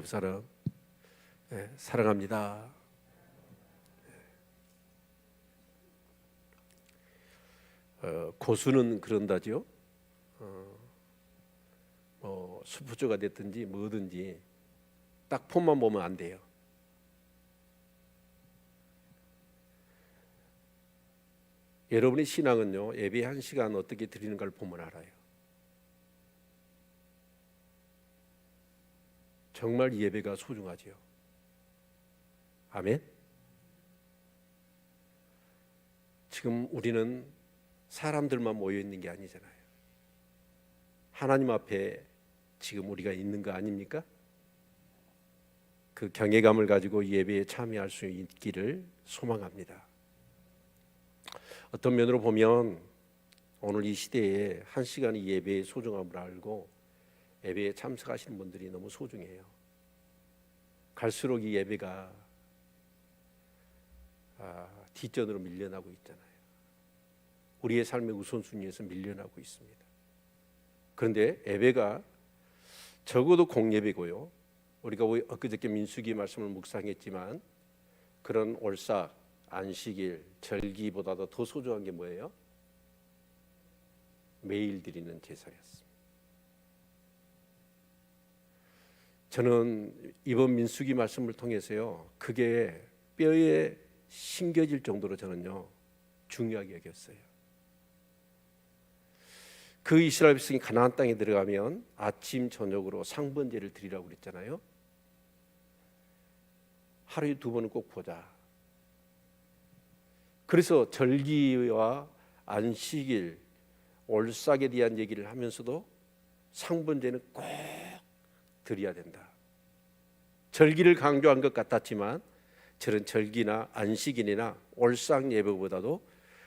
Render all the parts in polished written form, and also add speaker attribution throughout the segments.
Speaker 1: 옆 사람 사랑합니다. 고수는 그런다죠. 수포조가 됐든지 뭐든지 딱 폼만 보면 안 돼요. 여러분의 신앙은요, 예배 1시간 어떻게 드리는 걸 보면 알아요. 정말 이 예배가 소중하지요. 아멘. 지금 우리는 사람들만 모여 있는 게 아니잖아요. 하나님 앞에 지금 우리가 있는 거 아닙니까? 그 경외감을 가지고 예배에 참여할 수 있기를 소망합니다. 어떤 면으로 보면 오늘 이 시대에 1시간의 예배의 소중함을 알고 예배에 참석하시는 분들이 너무 소중해요. 갈수록 이 예배가 뒷전으로 밀려나고 있잖아요. 우리의 삶의 우선순위에서 밀려나고 있습니다. 그런데 예배가 적어도 공예배고요. 우리가 엊그저께 민수기 말씀을 묵상했지만 그런 올삭, 안식일, 절기보다도 더 소중한 게 뭐예요? 매일 드리는 제사였습니다. 저는 이번 민수기 말씀을 통해서요, 그게 뼈에 심겨질 정도로 저는요 중요하게 여겼어요. 그 이스라엘 백성이 가나안 땅에 들어가면 아침 저녁으로 상번제를 드리라고 그랬잖아요. 하루에 2번은 꼭 보자. 그래서 절기와 안식일, 올삭에 대한 얘기를 하면서도 상번제는 꼭 드려야 된다. 절기를 강조한 것 같았지만 저런 절기나 안식일이나 올삭 예배보다도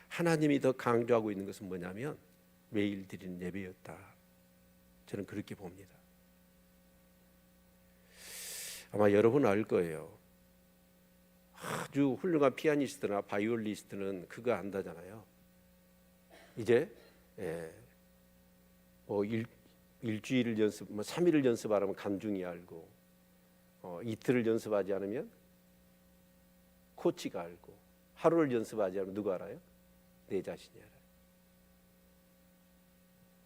Speaker 1: 하나님이 더 강조하고 있는 것은 뭐냐면 매일 드리는 예배였다. 저는 그렇게 봅니다. 아마 여러분 알 거예요. 아주 훌륭한 피아니스트나 바이올리스트는 그거 안다잖아요. 이제 일주일을 연습, 3일을 연습하려면 간중이 알고, 이틀을 연습하지 않으면 코치가 알고, 하루를 연습하지 않으면 누가 알아요? 내 자신이 알아요.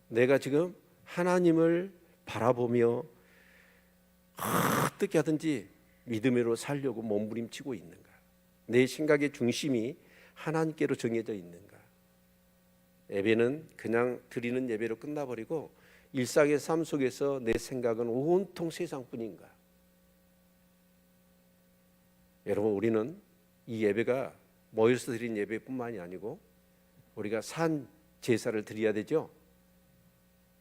Speaker 1: 내가 지금 하나님을 바라보며 어떻게 하든지 믿음으로 살려고 몸부림치고 있는가? 내 생각의 중심이 하나님께로 정해져 있는가? 예배는 그냥 드리는 예배로 끝나버리고 일상의 삶 속에서 내 생각은 온통 세상뿐인가? 여러분, 우리는 이 예배가 모여서 드린 예배뿐만이 아니고 우리가 산 제사를 드려야 되죠.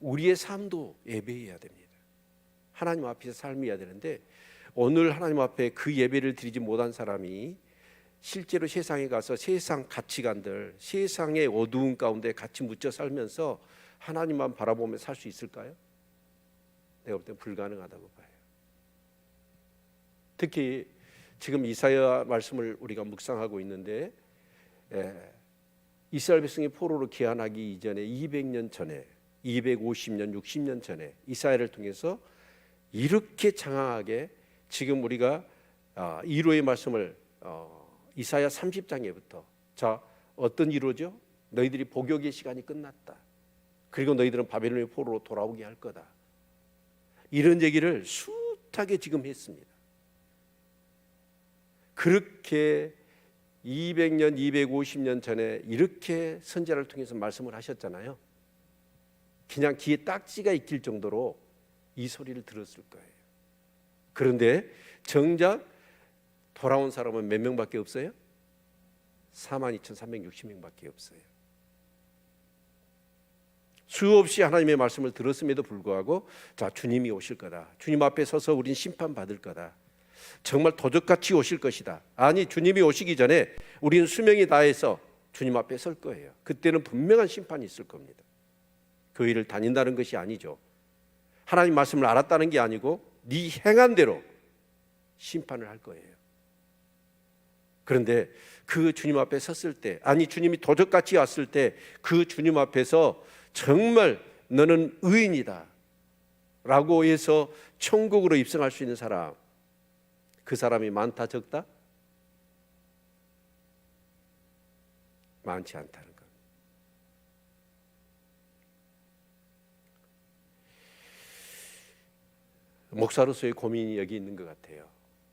Speaker 1: 우리의 삶도 예배해야 됩니다. 하나님 앞에서 삶이어야 되는데 오늘 하나님 앞에 그 예배를 드리지 못한 사람이 실제로 세상에 가서 세상 가치관들, 세상의 어두운 가운데 같이 묻혀 살면서 하나님만 바라보며 살 수 있을까요? 내가 볼 때 불가능하다고 봐요. 특히 지금 이사야 말씀을 우리가 묵상하고 있는데 이스라엘 백성이 포로로 귀환하기 이전에 200년 전에 250년, 60년 전에 이사야를 통해서 이렇게 장황하게 지금 우리가 1호의 말씀을 이사야 30장에부터 자 어떤 1호죠? 너희들이 복역의 시간이 끝났다. 그리고 너희들은 바벨론의 포로로 돌아오게 할 거다. 이런 얘기를 숱하게 지금 했습니다. 그렇게 200년, 250년 전에 이렇게 선지자를 통해서 말씀을 하셨잖아요. 그냥 귀에 딱지가 익힐 정도로 이 소리를 들었을 거예요. 그런데 정작 돌아온 사람은 몇 명밖에 없어요? 42,360명밖에 없어요. 수없이 하나님의 말씀을 들었음에도 불구하고 자 주님이 오실 거다. 주님 앞에 서서 우린 심판받을 거다. 정말 도적같이 오실 것이다. 아니 주님이 오시기 전에 우리는 수명이 다해서 주님 앞에 설 거예요. 그때는 분명한 심판이 있을 겁니다. 교회를 다닌다는 것이 아니죠. 하나님 말씀을 알았다는 게 아니고 네 행한 대로 심판을 할 거예요. 그런데 그 주님 앞에 섰을 때, 아니 주님이 도적같이 왔을 때 그 주님 앞에서 정말 너는 의인이다 라고 해서 천국으로 입성할 수 있는 사람, 그 사람이 많다 적다? 많지 않다는 것. 목사로서의 고민이 여기 있는 것 같아요.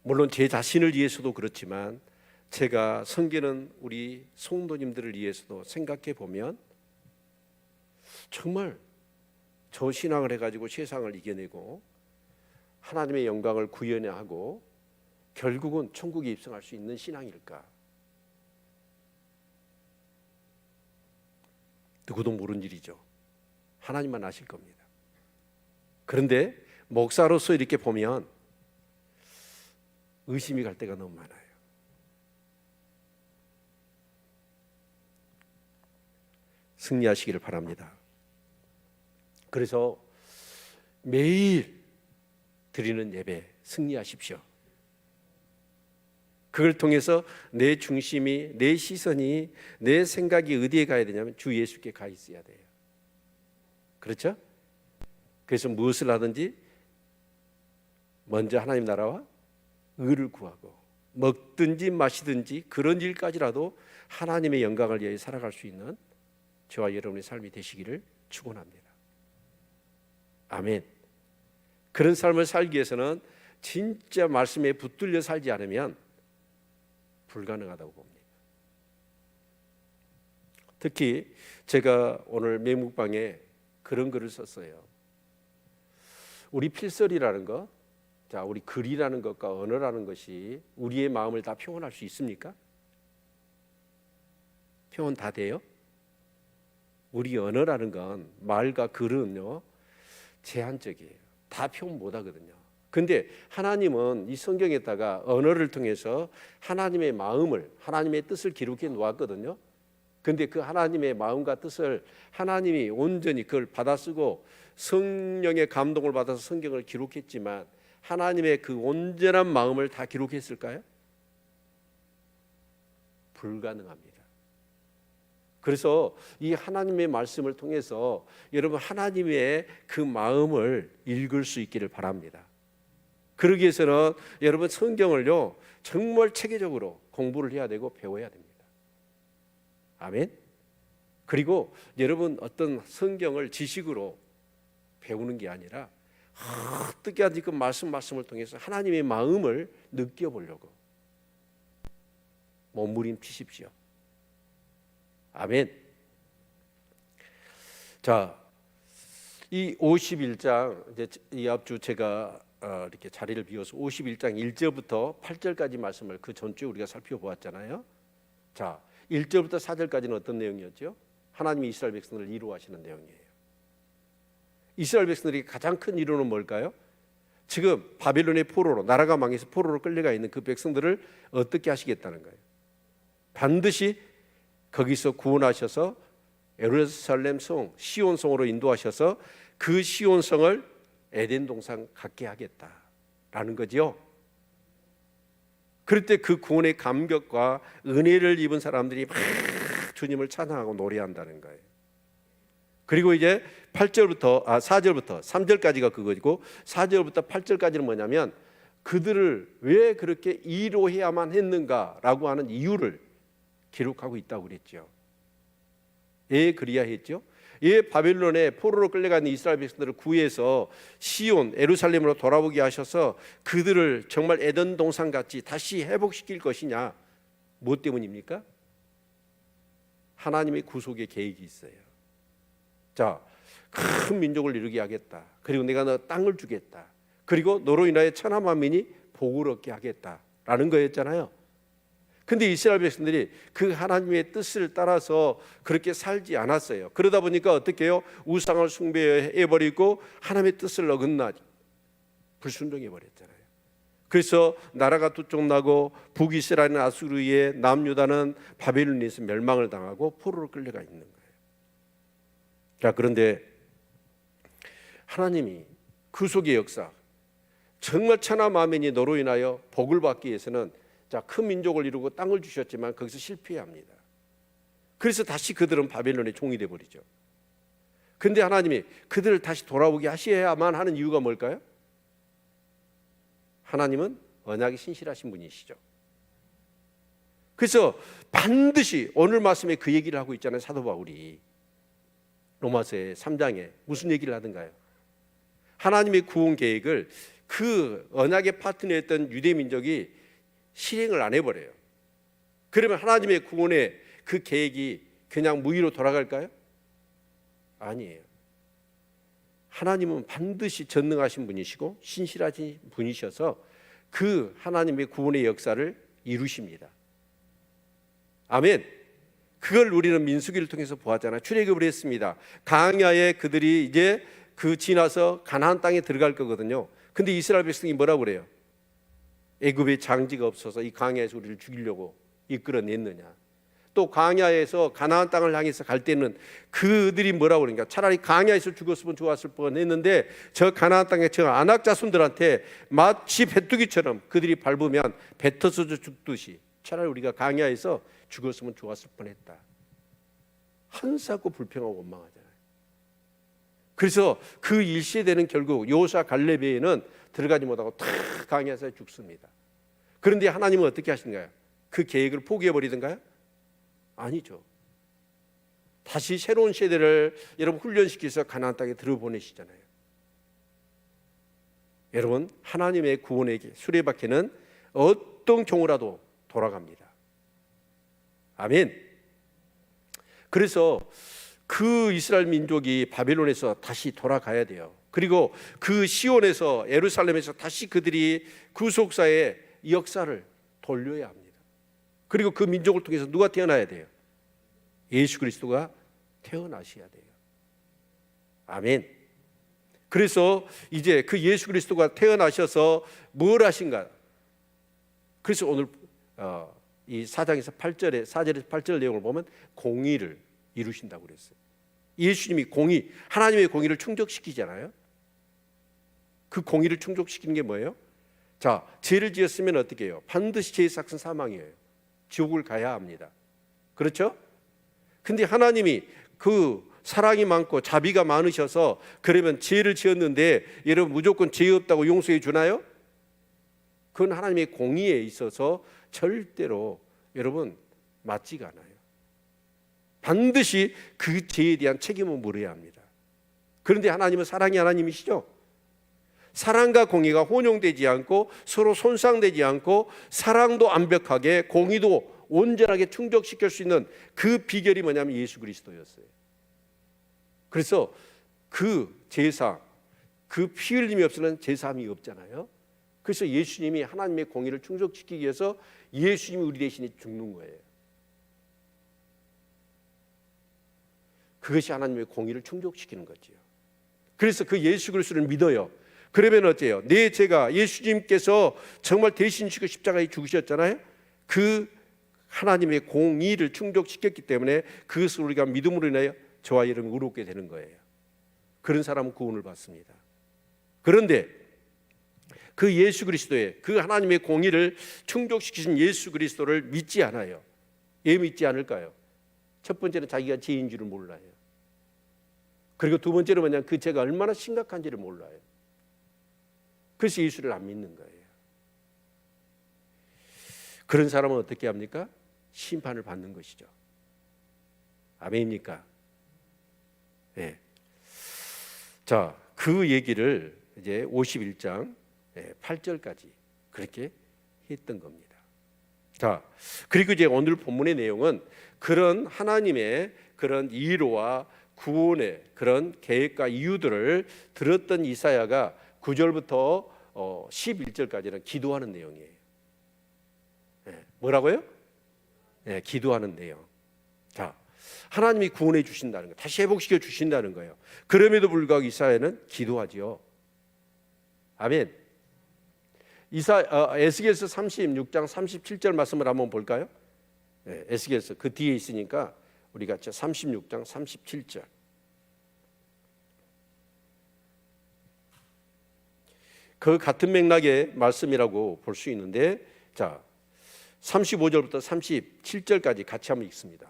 Speaker 1: 물론 제 자신을 위해서도 그렇지만 제가 섬기는 우리 성도님들을 위해서도 생각해 보면 정말 저 신앙을 해가지고 세상을 이겨내고 하나님의 영광을 구현하고 결국은 천국에 입성할 수 있는 신앙일까? 누구도 모르는 일이죠. 하나님만 아실 겁니다. 그런데 목사로서 이렇게 보면 의심이 갈 때가 너무 많아요. 승리하시기를 바랍니다. 그래서 매일 드리는 예배 승리하십시오. 그걸 통해서 내 중심이, 내 시선이, 내 생각이 어디에 가야 되냐면 주 예수께 가 있어야 돼요. 그렇죠? 그래서 무엇을 하든지 먼저 하나님 나라와 의를 구하고 먹든지 마시든지 그런 일까지라도 하나님의 영광을 위해 살아갈 수 있는 저와 여러분의 삶이 되시기를 축원합니다. 아멘. 그런 삶을 살기 위해서는 진짜 말씀에 붙들려 살지 않으면 불가능하다고 봅니다. 특히 제가 오늘 매묵방에 그런 글을 썼어요. 우리 필설이라는 것, 자, 우리 글이라는 것과 언어라는 것이 우리의 마음을 다 표현할 수 있습니까? 표현 다 돼요? 우리 언어라는 건 말과 글은요 제한적이에요. 다 표현 못 하거든요. 근데 하나님은 이 성경에다가 언어를 통해서 하나님의 마음을, 하나님의 뜻을 기록해 놓았거든요. 근데 그 하나님의 마음과 뜻을 하나님이 온전히 그걸 받아쓰고 성령의 감동을 받아서 성경을 기록했지만 하나님의 그 온전한 마음을 다 기록했을까요? 불가능합니다. 그래서 이 하나님의 말씀을 통해서 여러분 하나님의 그 마음을 읽을 수 있기를 바랍니다. 그러기 위해서는 여러분 성경을요 정말 체계적으로 공부를 해야 되고 배워야 됩니다. 아멘. 그리고 여러분 어떤 성경을 지식으로 배우는 게 아니라 어떻게 하든지 그 말씀을 통해서 하나님의 마음을 느껴보려고 몸부림치십시오. 아멘. 자, 이 51장 이제 이 앞주 제가 이렇게 자리를 비워서 51장 1절부터 8절까지 말씀을 그 전주에 우리가 살펴보았잖아요. 자, 1절부터 4절까지는 어떤 내용이었죠? 하나님이 이스라엘 백성들을 이루하시는 내용이에요. 이스라엘 백성들이 가장 큰 이루는 뭘까요? 지금 바벨론의 포로로, 나라가 망해서 포로로 끌려가 있는 그 백성들을 어떻게 하시겠다는 거예요? 반드시 거기서 구원하셔서 예루살렘 성, 시온 성으로 인도하셔서 그 시온 성을 에덴 동산 갖게 하겠다라는 거죠. 그럴 때 그 구원의 감격과 은혜를 입은 사람들이 막 주님을 찬양하고 노래한다는 거예요. 그리고 이제 4절부터 3절까지가 그거고 4절부터 8절까지는 뭐냐면 그들을 왜 그렇게 이로해야만 했는가라고 하는 이유를 기록하고 있다고 그랬죠. 예, 그리야 했죠. 예, 바벨론에 포로로 끌려간 이스라엘 백성들을 구해서 시온 예루살렘으로 돌아오게 하셔서 그들을 정말 에덴 동산 같이 다시 회복시킬 것이냐? 무엇 때문입니까? 하나님의 구속의 계획이 있어요. 자, 큰 민족을 이루게 하겠다. 그리고 내가 너 땅을 주겠다. 그리고 너로 인하여 천하 만민이 복을 얻게 하겠다라는 거였잖아요. 근데 이스라엘 백성들이 그 하나님의 뜻을 따라서 그렇게 살지 않았어요. 그러다 보니까 어떻게 해요? 우상을 숭배해버리고 하나님의 뜻을 어긋나 불순종해 버렸잖아요. 그래서 나라가 두 쪽 나고 북이스라엘은 아수르에, 남유다는 바벨론에서 멸망을 당하고 포로로 끌려가 있는 거예요. 자, 그런데 하나님이 구속의 역사, 정말 천하 만민이 너로 인하여 복을 받기 위해서는 자, 큰 민족을 이루고 땅을 주셨지만 거기서 실패합니다. 그래서 다시 그들은 바벨론의 종이 되어버리죠. 근데 하나님이 그들을 다시 돌아오게 하셔야만 하는 이유가 뭘까요? 하나님은 언약이 신실하신 분이시죠. 그래서 반드시 오늘 말씀에 그 얘기를 하고 있잖아요. 사도 바울이 로마서의 3장에 무슨 얘기를 하던가요? 하나님의 구원 계획을 그 언약의 파트너였던 유대 민족이 실행을 안 해버려요. 그러면 하나님의 구원의 그 계획이 그냥 무의로 돌아갈까요? 아니에요. 하나님은 반드시 전능하신 분이시고 신실하신 분이셔서 그 하나님의 구원의 역사를 이루십니다. 아멘. 그걸 우리는 민수기를 통해서 보았잖아요. 출애굽을 했습니다. 광야에 그들이 이제 그 지나서 가나안 땅에 들어갈 거거든요. 근데 이스라엘 백성이 뭐라고 그래요? 애굽에 장지가 없어서 이 광야에서 우리를 죽이려고 이끌어냈느냐. 또 광야에서 가나안 땅을 향해서 갈 때는 그들이 뭐라고 그러니까 차라리 광야에서 죽었으면 좋았을 뻔했는데 저 가나안 땅에 저 아낙 자손들한테 마치 배뚜기처럼 그들이 밟으면 뱉어서 죽듯이 차라리 우리가 광야에서 죽었으면 좋았을 뻔했다. 한사코 불평하고 원망하잖아요. 그래서 그 일시에는 결국 여호수아 갈렙에는 들어가지 못하고 다 광야에서 죽습니다. 그런데 하나님은 어떻게 하신가요? 그 계획을 포기해 버리던가요? 아니죠. 다시 새로운 세대를 여러분 훈련시켜서 가나안 땅에 들어보내시잖아요. 여러분 하나님의 구원의 수레바퀴는 어떤 경우라도 돌아갑니다. 아멘. 그래서 그 이스라엘 민족이 바벨론에서 다시 돌아가야 돼요. 그리고 그 시온에서 예루살렘에서 다시 그들이 구속사의 역사를 돌려야 합니다. 그리고 그 민족을 통해서 누가 태어나야 돼요? 예수 그리스도가 태어나셔야 돼요. 아멘. 그래서 이제 그 예수 그리스도가 태어나셔서 뭘 하신가? 그래서 오늘 이 4장에서 8절에 4절에서 8절 내용을 보면 공의를 이루신다고 그랬어요. 예수님이 공의, 하나님의 공의를 충족시키잖아요. 그 공의를 충족시키는 게 뭐예요? 자, 죄를 지었으면 어떻게 해요? 반드시 죄의 삭은 사망이에요. 지옥을 가야 합니다. 그렇죠? 근데 하나님이 그 사랑이 많고 자비가 많으셔서 그러면 죄를 지었는데 여러분 무조건 죄 없다고 용서해 주나요? 그건 하나님의 공의에 있어서 절대로 여러분 맞지가 않아요. 반드시 그 죄에 대한 책임을 물어야 합니다. 그런데 하나님은 사랑의 하나님이시죠? 사랑과 공의가 혼용되지 않고 서로 손상되지 않고 사랑도 완벽하게 공의도 온전하게 충족시킬 수 있는 그 비결이 뭐냐면 예수 그리스도였어요. 그래서 그 제사, 그 피 흘림이 없으면 제사함이 없잖아요. 그래서 예수님이 하나님의 공의를 충족시키기 위해서 예수님이 우리 대신에 죽는 거예요. 그것이 하나님의 공의를 충족시키는 거지요. 그래서 그 예수 그리스도를 믿어요. 그러면 어때요? 내 죄가 예수님께서 정말 대신 지고 십자가에 죽으셨잖아요. 그 하나님의 공의를 충족시켰기 때문에 그것을 우리가 믿음으로 인하여 저와 여러분이 의롭게 되는 거예요. 그런 사람은 구원을 받습니다. 그런데 그 예수 그리스도의 그 하나님의 공의를 충족시키신 예수 그리스도를 믿지 않아요. 왜 믿지 않을까요? 첫 번째는 자기가 죄인 줄을 몰라요. 그리고 두 번째는 뭐냐, 그 죄가 얼마나 심각한지를 몰라요. 그래서 예수를 안 믿는 거예요. 그런 사람은 어떻게 합니까? 심판을 받는 것이죠. 아멘입니까? 네. 자, 그 얘기를 이제 51장 8절까지 그렇게 했던 겁니다. 자, 그리고 이제 오늘 본문의 내용은 그런 하나님의 그런 이로와 구원의 그런 계획과 이유들을 들었던 이사야가 9절부터 11절까지는 기도하는 내용이에요. 뭐라고요? 기도하는 내용. 자, 하나님이 구원해 주신다는 거, 다시 회복시켜 주신다는 거예요. 그럼에도 불구하고 이사야는 기도하지요. 아멘. 에스겔서 36장 37절 말씀을 한번 볼까요? 에스겔서 그 뒤에 있으니까 우리가 36장 37절. 그 같은 맥락의 말씀이라고 볼 수 있는데, 자, 35절부터 37절까지 같이 한번 읽습니다.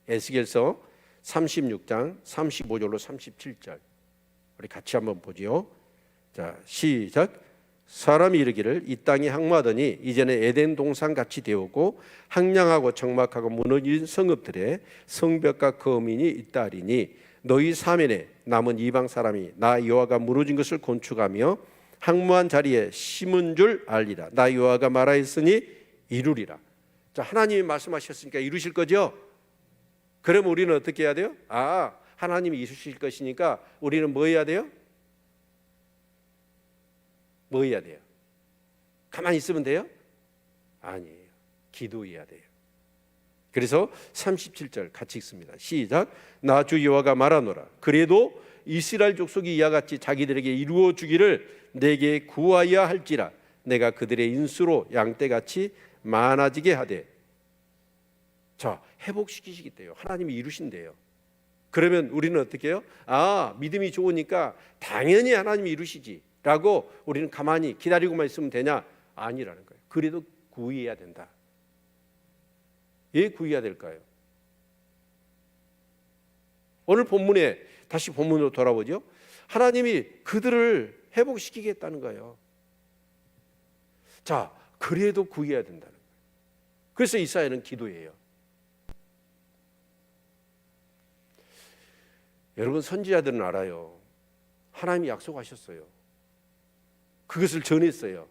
Speaker 1: 에스겔서 36장 35절로 37절 우리 같이 한번 보지요. 자, 시작. 사람이 이르기를 이 땅이 항마하더니 이제는 에덴 동산 같이 되었고 황량하고 적막하고 무너진 성읍들에 성벽과 거민이 있다 하리니 너희 사면에 남은 이방 사람이 나 여호와가 무너진 것을 건축하며 황무한 자리에 심은 줄 알리라. 나 여호와가 말하였으니 이루리라. 자, 하나님이 말씀하셨으니까 이루실 거죠? 그럼 우리는 어떻게 해야 돼요? 하나님이 이루실 것이니까 우리는 뭐 해야 돼요? 뭐 해야 돼요? 가만히 있으면 돼요? 아니에요. 기도해야 돼요. 그래서 37절 같이 읽습니다. 시작. 나 주 여호와가 말하노라. 그래도 이스라엘 족속이 이와 같이 자기들에게 이루어 주기를 내게 구하여야 할지라 내가 그들의 인수로 양떼같이 많아지게 하되. 자, 회복시키시겠대요. 하나님이 이루신대요. 그러면 우리는 어떻게 해요? 믿음이 좋으니까 당연히 하나님이 이루시지 라고 우리는 가만히 기다리고만 있으면 되냐? 아니라는 거예요. 그래도 구해야 된다. 왜 구해야 될까요? 오늘 본문에 다시 본문으로 돌아보죠. 하나님이 그들을 회복시키겠다는 거예요. 자, 그래도 구해야 된다는 거예요. 그래서 이사야는 기도해요. 여러분, 선지자들은 알아요. 하나님이 약속하셨어요. 그것을 전했어요.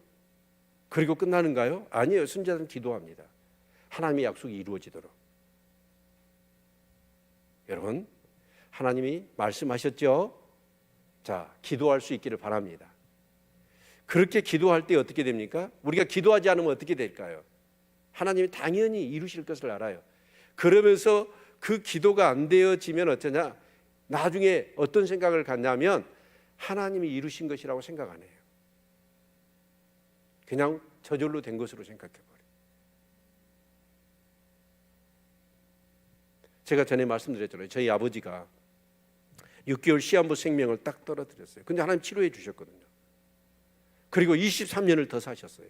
Speaker 1: 그리고 끝나는가요? 아니에요. 선지자들은 기도합니다. 하나님의 약속이 이루어지도록. 여러분, 하나님이 말씀하셨죠? 자, 기도할 수 있기를 바랍니다. 그렇게 기도할 때 어떻게 됩니까? 우리가 기도하지 않으면 어떻게 될까요? 하나님이 당연히 이루실 것을 알아요. 그러면서 그 기도가 안 되어지면 어쩌냐? 나중에 어떤 생각을 갖냐면 하나님이 이루신 것이라고 생각 안 해요. 그냥 저절로 된 것으로 생각해버려요. 제가 전에 말씀드렸잖아요. 저희 아버지가 6개월 시한부 생명을 딱 떨어뜨렸어요. 근데 하나님 치료해 주셨거든요. 그리고 23년을 더 사셨어요.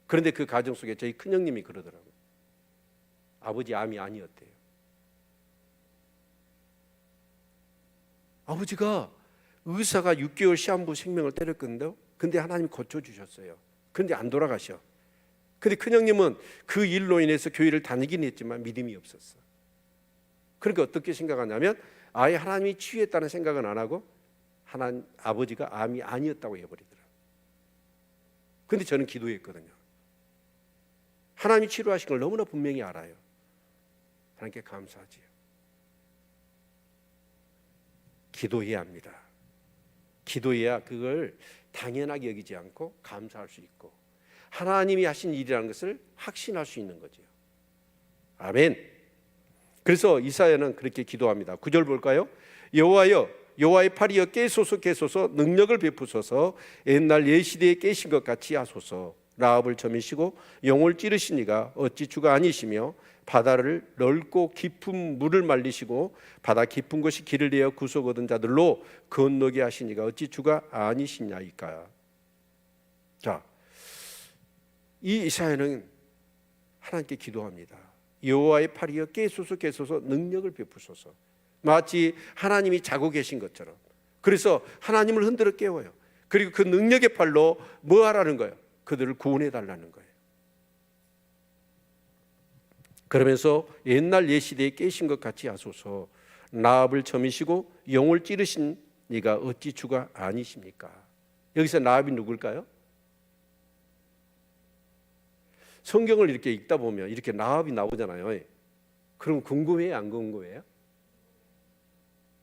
Speaker 1: 그런데 그 가정 속에 저희 큰형님이 그러더라고요. 아버지 암이 아니었대요. 아버지가 의사가 6개월 시한부 생명을 때렸거든요. 근데 하나님 고쳐주셨어요. 근데 안 돌아가셔. 근데 큰형님은 그 일로 인해서 교회를 다니긴 했지만 믿음이 없었어. 그러니까 어떻게 생각하냐면 아예 하나님이 치유했다는 생각은 안 하고 하나님 아버지가 암이 아니었다고 해버리더라고요. 근데 저는 기도했거든요. 하나님이 치료하신 걸 너무나 분명히 알아요. 하나님께 감사하지요. 기도해야 합니다. 기도해야 그걸 당연하게 여기지 않고 감사할 수 있고 하나님이 하신 일이라는 것을 확신할 수 있는 거죠. 아멘. 그래서 이사야는 그렇게 기도합니다. 9절 볼까요? 여호와여, 여호와의 팔이여 깨소서 깨소서 능력을 베푸소서 옛날 옛시대에 깨신 것 같이 하소서. 라합을 점이시고 영을 찌르신 이가 어찌 주가 아니시며 바다를 넓고 깊은 물을 말리시고 바다 깊은 곳이 길을 내어 구속 얻은 자들로 건너게 하신 이가 어찌 주가 아니시냐이까. 자, 이 이사야는 하나님께 기도합니다. 여호와의 팔이여 깨소서 깨소서 능력을 베푸소서. 마치 하나님이 자고 계신 것처럼. 그래서 하나님을 흔들어 깨워요. 그리고 그 능력의 팔로 뭐 하라는 거예요? 그들을 구원해 달라는 거예요. 그러면서 옛날 옛시대에 깨신 것 같이 하소서. 라합을 점이시고 영을 찌르신 이가 어찌 주가 아니십니까? 여기서 라합이 누굴까요? 성경을 이렇게 읽다 보면 이렇게 라합이 나오잖아요. 그럼 궁금해요? 안 궁금해요?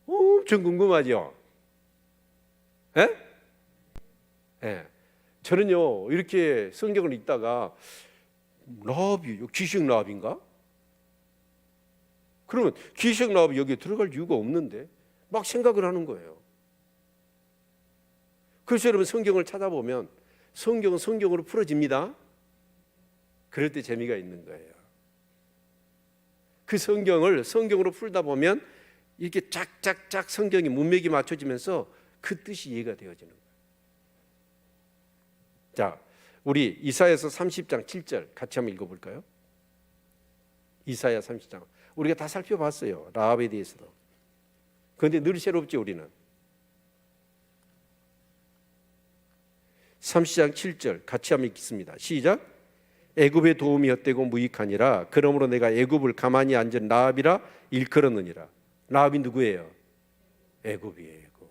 Speaker 1: 엄청 궁금하죠? 예? 예. 저는요 이렇게 성경을 읽다가 라합이 기생 라합인가? 그러면 기생 라합이 여기에 들어갈 이유가 없는데 막 생각을 하는 거예요. 그래서 여러분 성경을 찾아보면 성경은 성경으로 풀어집니다. 그럴 때 재미가 있는 거예요. 그 성경을 성경으로 풀다 보면 이렇게 짝짝짝 성경이 문맥이 맞춰지면서 그 뜻이 이해가 되어지는 거예요. 자, 우리 이사야서 30장 7절 같이 한번 읽어볼까요? 이사야 30장. 우리가 다 살펴봤어요. 라합에 대해서도. 그런데 늘 새롭죠, 우리는. 30장 7절 같이 한번 읽겠습니다. 시작. 애굽의 도움이 헛되고 무익하니라. 그러므로 내가 애굽을 가만히 앉은 라합이라 일컬었느니라. 라합이 누구예요? 애굽이에요. 애굽.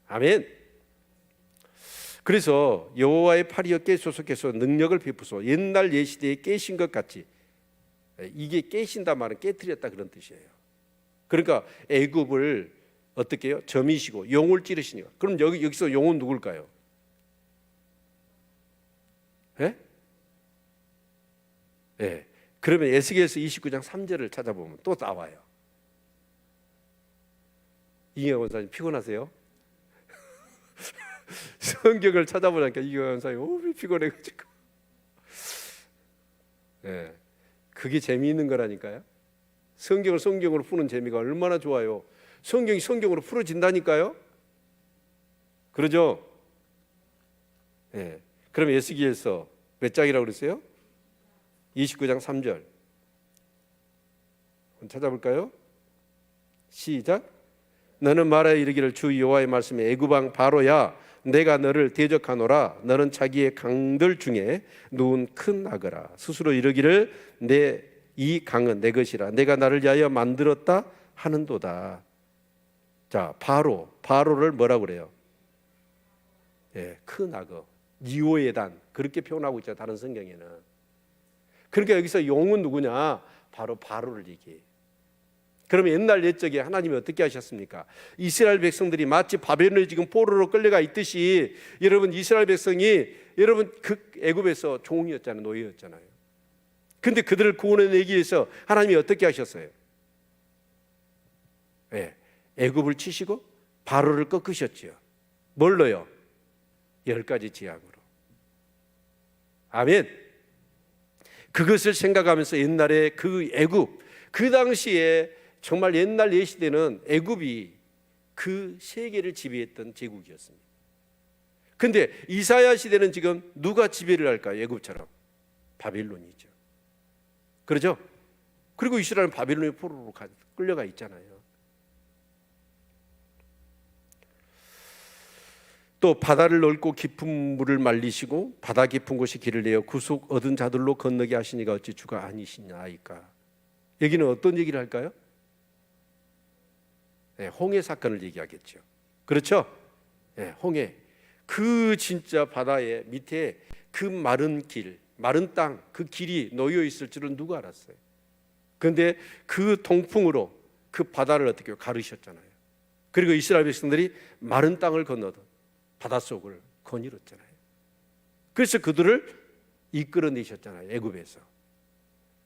Speaker 1: 아멘. 그래서 여호와의 팔이여 깨소서께서 능력을 베푸소. 옛날 예시대에 깨신 것 같이. 이게 깨신다 말은 깨뜨렸다 그런 뜻이에요. 그러니까 애굽을 어떻게 해요? 점이시고 용을 찌르시니까. 그럼 여기서 용은 누굴까요? 예? 예. 그러면 에스겔서 29장 3절을 찾아보면 또 나와요. 이경환 원사님 피곤하세요? 성경을 찾아보니까 이경환 원사님 피곤해가지고. 예. 그게 재미있는 거라니까요. 성경을 성경으로 푸는 재미가 얼마나 좋아요. 성경이 성경으로 풀어진다니까요. 그러죠? 예. 그럼 에스겔서 몇 장이라고 그랬어요? 29장 3절. 찾아볼까요? 시작. 너는 말하여 이르기를 주 여호와의 말씀에 애굽 왕 바로야 내가 너를 대적하노라. 너는 자기의 강들 중에 누운 큰 악어라. 스스로 이르기를 내 이 강은 내 것이라. 내가 나를 위하여 만들었다 하는도다. 자, 바로를 뭐라고 그래요? 예, 큰 악어. 니오의 단 그렇게 표현하고 있잖아요. 다른 성경에는. 그러니까 여기서 용은 누구냐? 바로 바로를 얘기해요. 그러면 옛날 옛적에 하나님이 어떻게 하셨습니까? 이스라엘 백성들이 마치 바벨론에 지금 포로로 끌려가 있듯이 여러분 이스라엘 백성이 여러분 그 애굽에서 종이었잖아요. 노예였잖아요. 근데 그들을 구원해내기 위해서 하나님이 어떻게 하셨어요? 예, 애굽을 치시고 바로를 꺾으셨지요. 뭘로요? 10가지 재앙으로. 아멘. 그것을 생각하면서 옛날에 그 애굽, 그 당시에 정말 옛날 예시대는 애굽이 그 세계를 지배했던 제국이었습니다. 근데 이사야 시대는 지금 누가 지배를 할까요? 애굽처럼 바빌론이죠. 그렇죠? 그리고 이스라엘은 바빌론의 포로로 끌려가 있잖아요. 또 바다를 넓고 깊은 물을 말리시고 바다 깊은 곳에 길을 내어 구속 얻은 자들로 건너게 하시니가 어찌 주가 아니시냐이까. 여기는 어떤 얘기를 할까요? 네, 홍해 사건을 얘기하겠죠. 그렇죠? 네, 홍해. 그 진짜 바다의 밑에 그 마른 길, 마른 땅, 그 길이 놓여 있을 줄은 누가 알았어요? 그런데 그 동풍으로 그 바다를 어떻게 가르셨잖아요. 그리고 이스라엘 백성들이 마른 땅을 건너던 바닷속을 거닐었잖아요. 그래서 그들을 이끌어내셨잖아요. 애굽에서.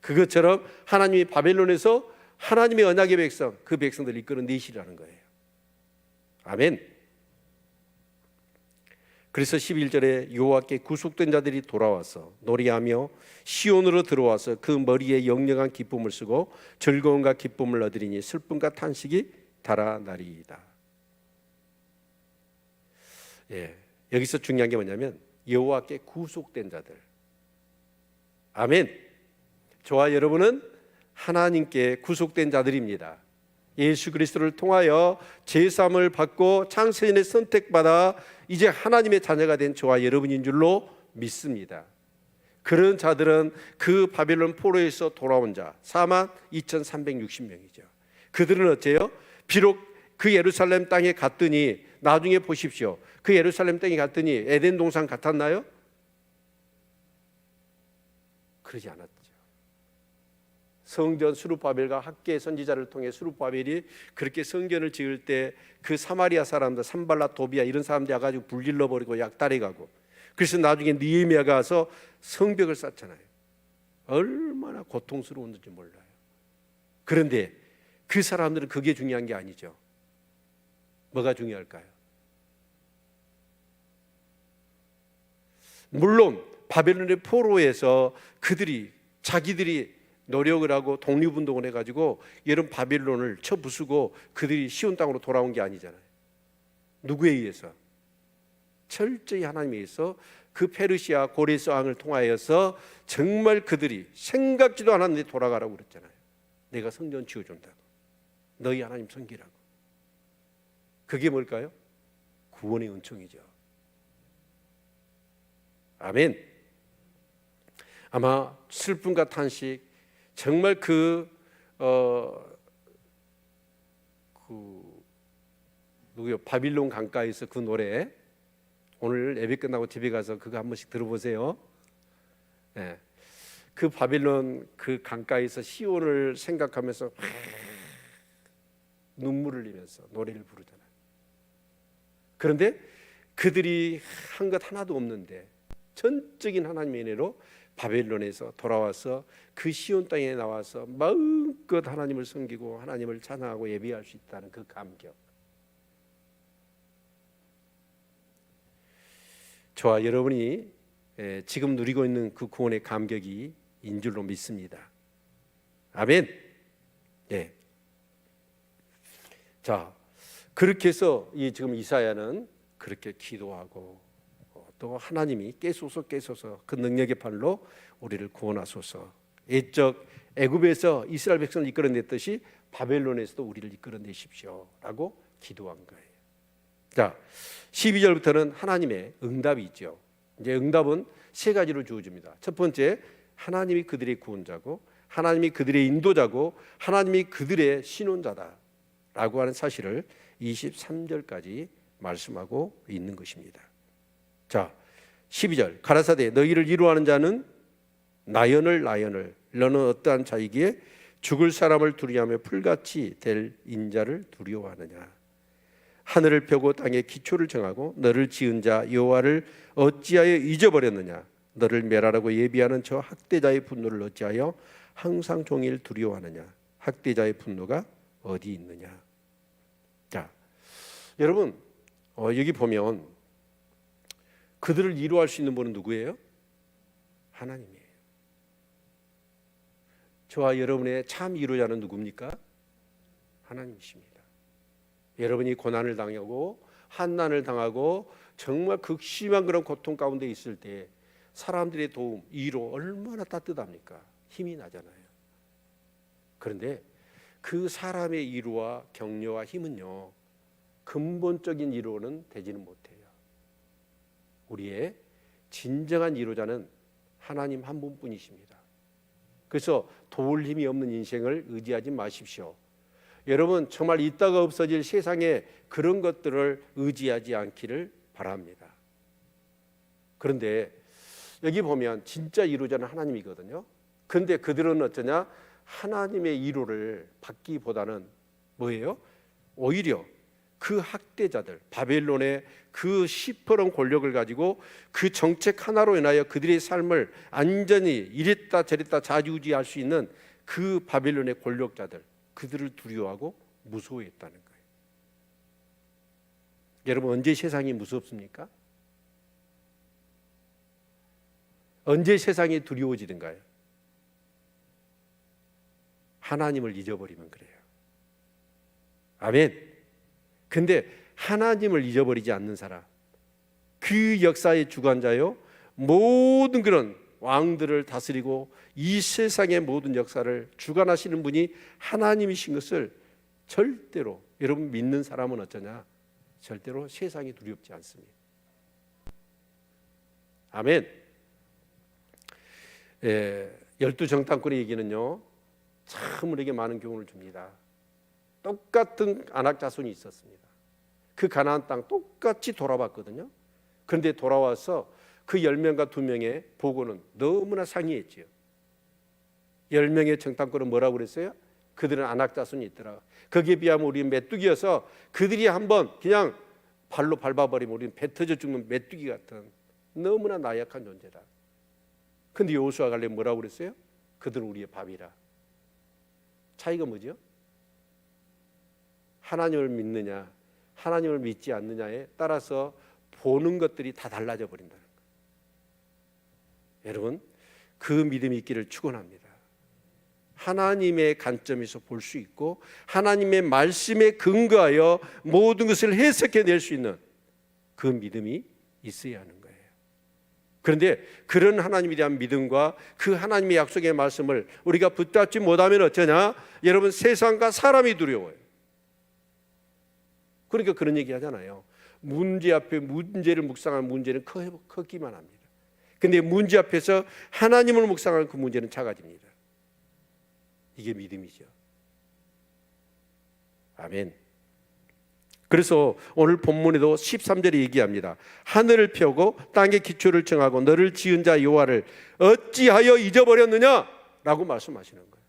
Speaker 1: 그것처럼 하나님이 바벨론에서 하나님의 언약의 백성, 그 백성들을 이끌어내시라는 거예요. 아멘. 그래서 11절에 여호와께 구속된 자들이 돌아와서 노래하며 시온으로 들어와서 그 머리에 영영한 기쁨을 쓰고 즐거움과 기쁨을 얻으리니 슬픔과 탄식이 달아나리이다. 예, 여기서 중요한 게 뭐냐면 여호와께 구속된 자들. 아멘. 저와 여러분은 하나님께 구속된 자들입니다. 예수 그리스도를 통하여 제사함을 받고 창세전에 선택받아 이제 하나님의 자녀가 된 저와 여러분인 줄로 믿습니다. 그런 자들은 그 바벨론 포로에서 돌아온 자 42,360명이죠. 그들은 어째요? 비록 그 예루살렘 땅에 갔더니 나중에 보십시오. 그 예루살렘 땅에 갔더니 에덴 동산 같았나요? 그러지 않았죠. 성전 수룹바벨과 학계 선지자를 통해 수룹바벨이 그렇게 성전을 지을 때 그 사마리아 사람들 산발라 도비아 이런 사람들이 와가지고 불질러 버리고 약탈해 가고, 그래서 나중에 느헤미야가 가서 성벽을 쌓잖아요. 얼마나 고통스러웠는지 몰라요. 그런데 그 사람들은 그게 중요한 게 아니죠. 뭐가 중요할까요? 물론 바벨론의 포로에서 그들이 자기들이 노력을 하고 독립운동을 해가지고 이런 바빌론을 쳐부수고 그들이 시온 땅으로 돌아온 게 아니잖아요. 누구에 의해서? 철저히 하나님에 의해서 그 페르시아 고레스 왕을 통하여서 정말 그들이 생각지도 않았는데 돌아가라고 그랬잖아요. 내가 성전 지어준다고, 너희 하나님 섬기라고. 그게 뭘까요? 구원의 은총이죠. 아멘. 아마 슬픔과 탄식, 정말 누구요? 바빌론 강가에서 그 노래, 오늘 예배 끝나고 집에 가서 그거 한 번씩 들어보세요. 네. 그 바빌론 그 강가에서 시온을 생각하면서 눈물을 흘리면서 노래를 부르잖아요. 그런데 그들이 한 것 하나도 없는데 전적인 하나님의 은혜로 바벨론에서 돌아와서 그 시온 땅에 나와서 마음껏 하나님을 섬기고 하나님을 찬양하고 예배할 수 있다는 그 감격. 저와 여러분이 지금 누리고 있는 그 구원의 감격이 인 줄로 믿습니다. 아멘. 예. 자, 그렇게 해서 지금 이사야는 그렇게 기도하고 또 하나님이 깨소서 그 능력의 팔로 우리를 구원하소서. 옛적 애굽에서 이스라엘 백성을 이끌어냈듯이 바벨론에서도 우리를 이끌어내십시오라고 기도한 거예요. 자, 12절부터는 하나님의 응답이 있죠. 이제 응답은 세 가지로 주어집니다. 첫 번째, 하나님이 그들의 구원자고 하나님이 그들의 인도자고 하나님이 그들의 신혼자다라고 하는 사실을 23절까지 말씀하고 있는 것입니다. 자, 12절 가라사대 너희를 위로하는 자는 나연을 너는 어떠한 자이기에 죽을 사람을 두려워하며 풀같이 될 인자를 두려워하느냐. 하늘을 펴고 땅에 기초를 정하고 너를 지은 자 여호와를 어찌하여 잊어버렸느냐. 너를 멸하라고 예비하는 저 학대자의 분노를 어찌하여 항상 종일 두려워하느냐. 학대자의 분노가 어디 있느냐. 자, 여러분 여기 보면 그들을 위로할 수 있는 분은 누구예요? 하나님이에요. 저와 여러분의 참 위로자는 누굽니까? 하나님이십니다. 여러분이 고난을 당하고 환난을 당하고 정말 극심한 그런 고통 가운데 있을 때 사람들의 도움, 위로 얼마나 따뜻합니까? 힘이 나잖아요. 그런데 그 사람의 위로와 격려와 힘은요, 근본적인 위로는 되지는 못해요. 우리의 진정한 위로자는 하나님 한 분뿐이십니다. 그래서 도울 힘이 없는 인생을 의지하지 마십시오. 여러분 정말 있다가 없어질 세상에 그런 것들을 의지하지 않기를 바랍니다. 그런데 여기 보면 진짜 위로자는 하나님이거든요. 그런데 그들은 어쩌냐? 하나님의 위로를 받기보다는 뭐예요? 오히려 그 학대자들, 바벨론의 그 시퍼런 권력을 가지고 그 정책 하나로 인하여 그들의 삶을 안전히 이랬다 저랬다 좌지우지할 수 있는 그 바벨론의 권력자들, 그들을 두려워하고 무서워했다는 거예요. 여러분 언제 세상이 무섭습니까? 언제 세상이 두려워지는가요? 하나님을 잊어버리면 그래요. 아멘. 근데 하나님을 잊어버리지 않는 사람, 그 역사의 주관자요, 모든 그런 왕들을 다스리고 이 세상의 모든 역사를 주관하시는 분이 하나님이신 것을 절대로, 여러분 믿는 사람은 어쩌냐? 절대로 세상이 두렵지 않습니다. 아멘. 12정탐꾼의 얘기는요 참 우리에게 많은 교훈을 줍니다. 똑같은 아낙 자손이 있었습니다. 그 가나안 땅 똑같이 돌아봤거든요. 그런데 돌아와서 그 10명과 2명의 보고는 너무나 상이했지요. 10명의 정탐꾼은 뭐라고 그랬어요? 그들은 아낙 자손이 있더라. 거기에 비하면 우리는 메뚜기여서 그들이 한번 그냥 발로 밟아버리면 우리는 배 터져 죽는 메뚜기 같은 너무나 나약한 존재다. 근데 여호수아 갈렙 뭐라고 그랬어요? 그들은 우리의 밥이라. 차이가 뭐죠? 하나님을 믿느냐 하나님을 믿지 않느냐에 따라서 보는 것들이 다 달라져 버린다는 거예요. 여러분 그 믿음이 있기를 축원합니다. 하나님의 관점에서 볼 수 있고 하나님의 말씀에 근거하여 모든 것을 해석해낼 수 있는 그 믿음이 있어야 하는 거예요. 그런데 그런 하나님에 대한 믿음과 그 하나님의 약속의 말씀을 우리가 붙잡지 못하면 어쩌냐? 여러분, 세상과 사람이 두려워요. 그러니까 그런 얘기 하잖아요. 문제 앞에 문제를 묵상하는 문제는 크기만 합니다. 근데 문제 앞에서 하나님을 묵상하는 그 문제는 작아집니다. 이게 믿음이죠. 아멘. 그래서 오늘 본문에도 13절에 얘기합니다. 하늘을 펴고 땅의 기초를 정하고 너를 지은 자 여호와를 어찌하여 잊어버렸느냐? 라고 말씀하시는 거예요.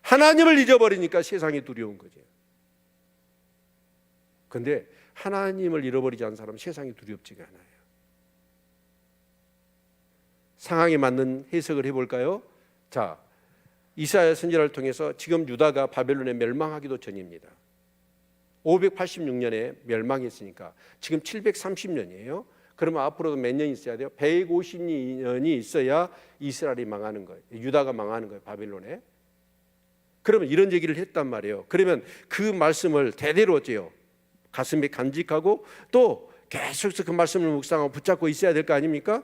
Speaker 1: 하나님을 잊어버리니까 세상이 두려운 거죠. 그런데 하나님을 잃어버리지 않은 사람은 세상이 두렵지가 않아요. 상황에 맞는 해석을 해볼까요? 자, 이사야 선지자를 통해서 지금 유다가 바벨론에 멸망하기도 전입니다. 586년에 멸망했으니까 지금 730년이에요. 그러면 앞으로도 몇 년 있어야 돼요? 152년이 있어야 이스라엘이 망하는 거예요. 유다가 망하는 거예요, 바벨론에. 그러면 이런 얘기를 했단 말이에요. 그러면 그 말씀을 대대로 어째요? 가슴에 간직하고 또 계속해서 그 말씀을 묵상하고 붙잡고 있어야 될 거 아닙니까?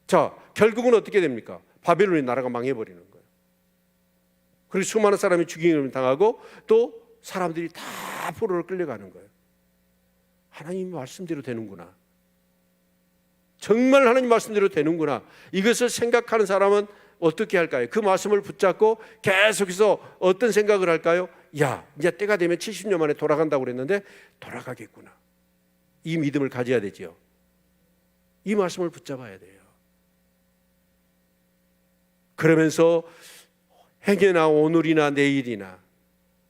Speaker 1: 자, 결국은 어떻게 됩니까? 바벨론의 나라가 망해버리는 거예요. 그리고 수많은 사람이 죽임을 당하고 또 사람들이 다 포로로 끌려가는 거예요. 하나님 말씀대로 되는구나. 정말 하나님 말씀대로 되는구나. 이것을 생각하는 사람은 어떻게 할까요? 그 말씀을 붙잡고 계속해서 어떤 생각을 할까요? 야, 이제 때가 되면 70년 만에 돌아간다고 그랬는데 돌아가겠구나. 이 믿음을 가져야 되죠. 이 말씀을 붙잡아야 돼요. 그러면서 행여나 오늘이나 내일이나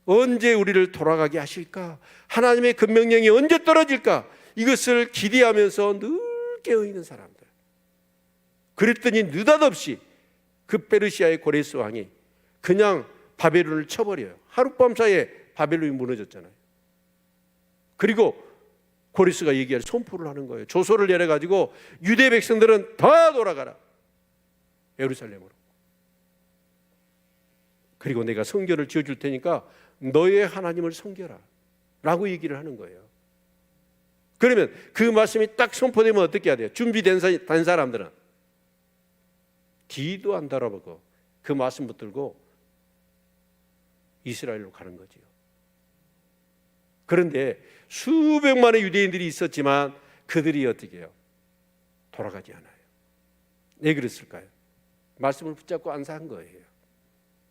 Speaker 1: 언제 우리를 돌아가게 하실까? 하나님의 그 명령이 언제 떨어질까? 이것을 기대하면서 늘 깨어있는 사람들. 그랬더니 느닷없이 그 페르시아의 고레스 왕이 그냥 바벨론을 쳐버려요. 하룻밤 사이에 바벨론이 무너졌잖아요. 그리고 고레스가 얘기할 선포를 하는 거예요. 조서를 내려가지고 유대 백성들은 다 돌아가라, 예루살렘으로. 그리고 내가 성결을 지어줄 테니까 너의 하나님을 섬겨라 라고 얘기를 하는 거예요. 그러면 그 말씀이 딱 선포되면 어떻게 해야 돼요? 준비된 사람들은 뒤도 안 돌아보고 그 말씀 붙들고 이스라엘로 가는 거지요. 그런데 수백만의 유대인들이 있었지만 그들이 어떻게 해요? 돌아가지 않아요. 왜 그랬을까요? 말씀을 붙잡고 안사한 거예요.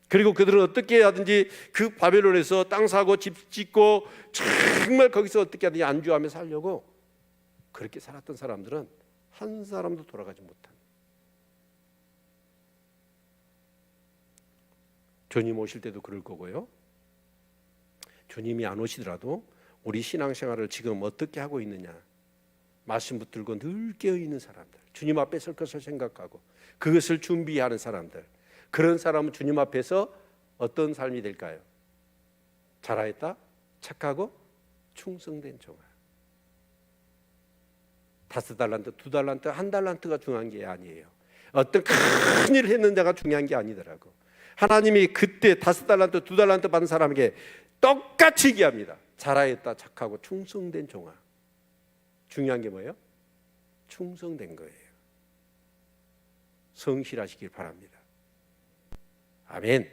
Speaker 1: 그리고 그들은 어떻게 하든지 그 바벨론에서 땅 사고 집 짓고 정말 거기서 어떻게 하든지 안주하며 살려고 그렇게 살았던 사람들은 한 사람도 돌아가지 못한. 주님 오실 때도 그럴 거고요. 주님이 안 오시더라도 우리 신앙생활을 지금 어떻게 하고 있느냐, 말씀 붙들고 늘 깨어있는 사람들, 주님 앞에 설 것을 생각하고 그것을 준비하는 사람들, 그런 사람은 주님 앞에서 어떤 삶이 될까요? 잘하였다, 착하고 충성된 종아. 5달란트, 2달란트, 1달란트가 중요한 게 아니에요. 어떤 큰 일을 했는 자가 중요한 게 아니더라고. 하나님이 그때 5달란트, 2달란트 받은 사람에게 똑같이 얘기합니다. 잘하였다, 착하고 충성된 종아. 중요한 게 뭐예요? 충성된 거예요. 성실하시길 바랍니다. 아멘.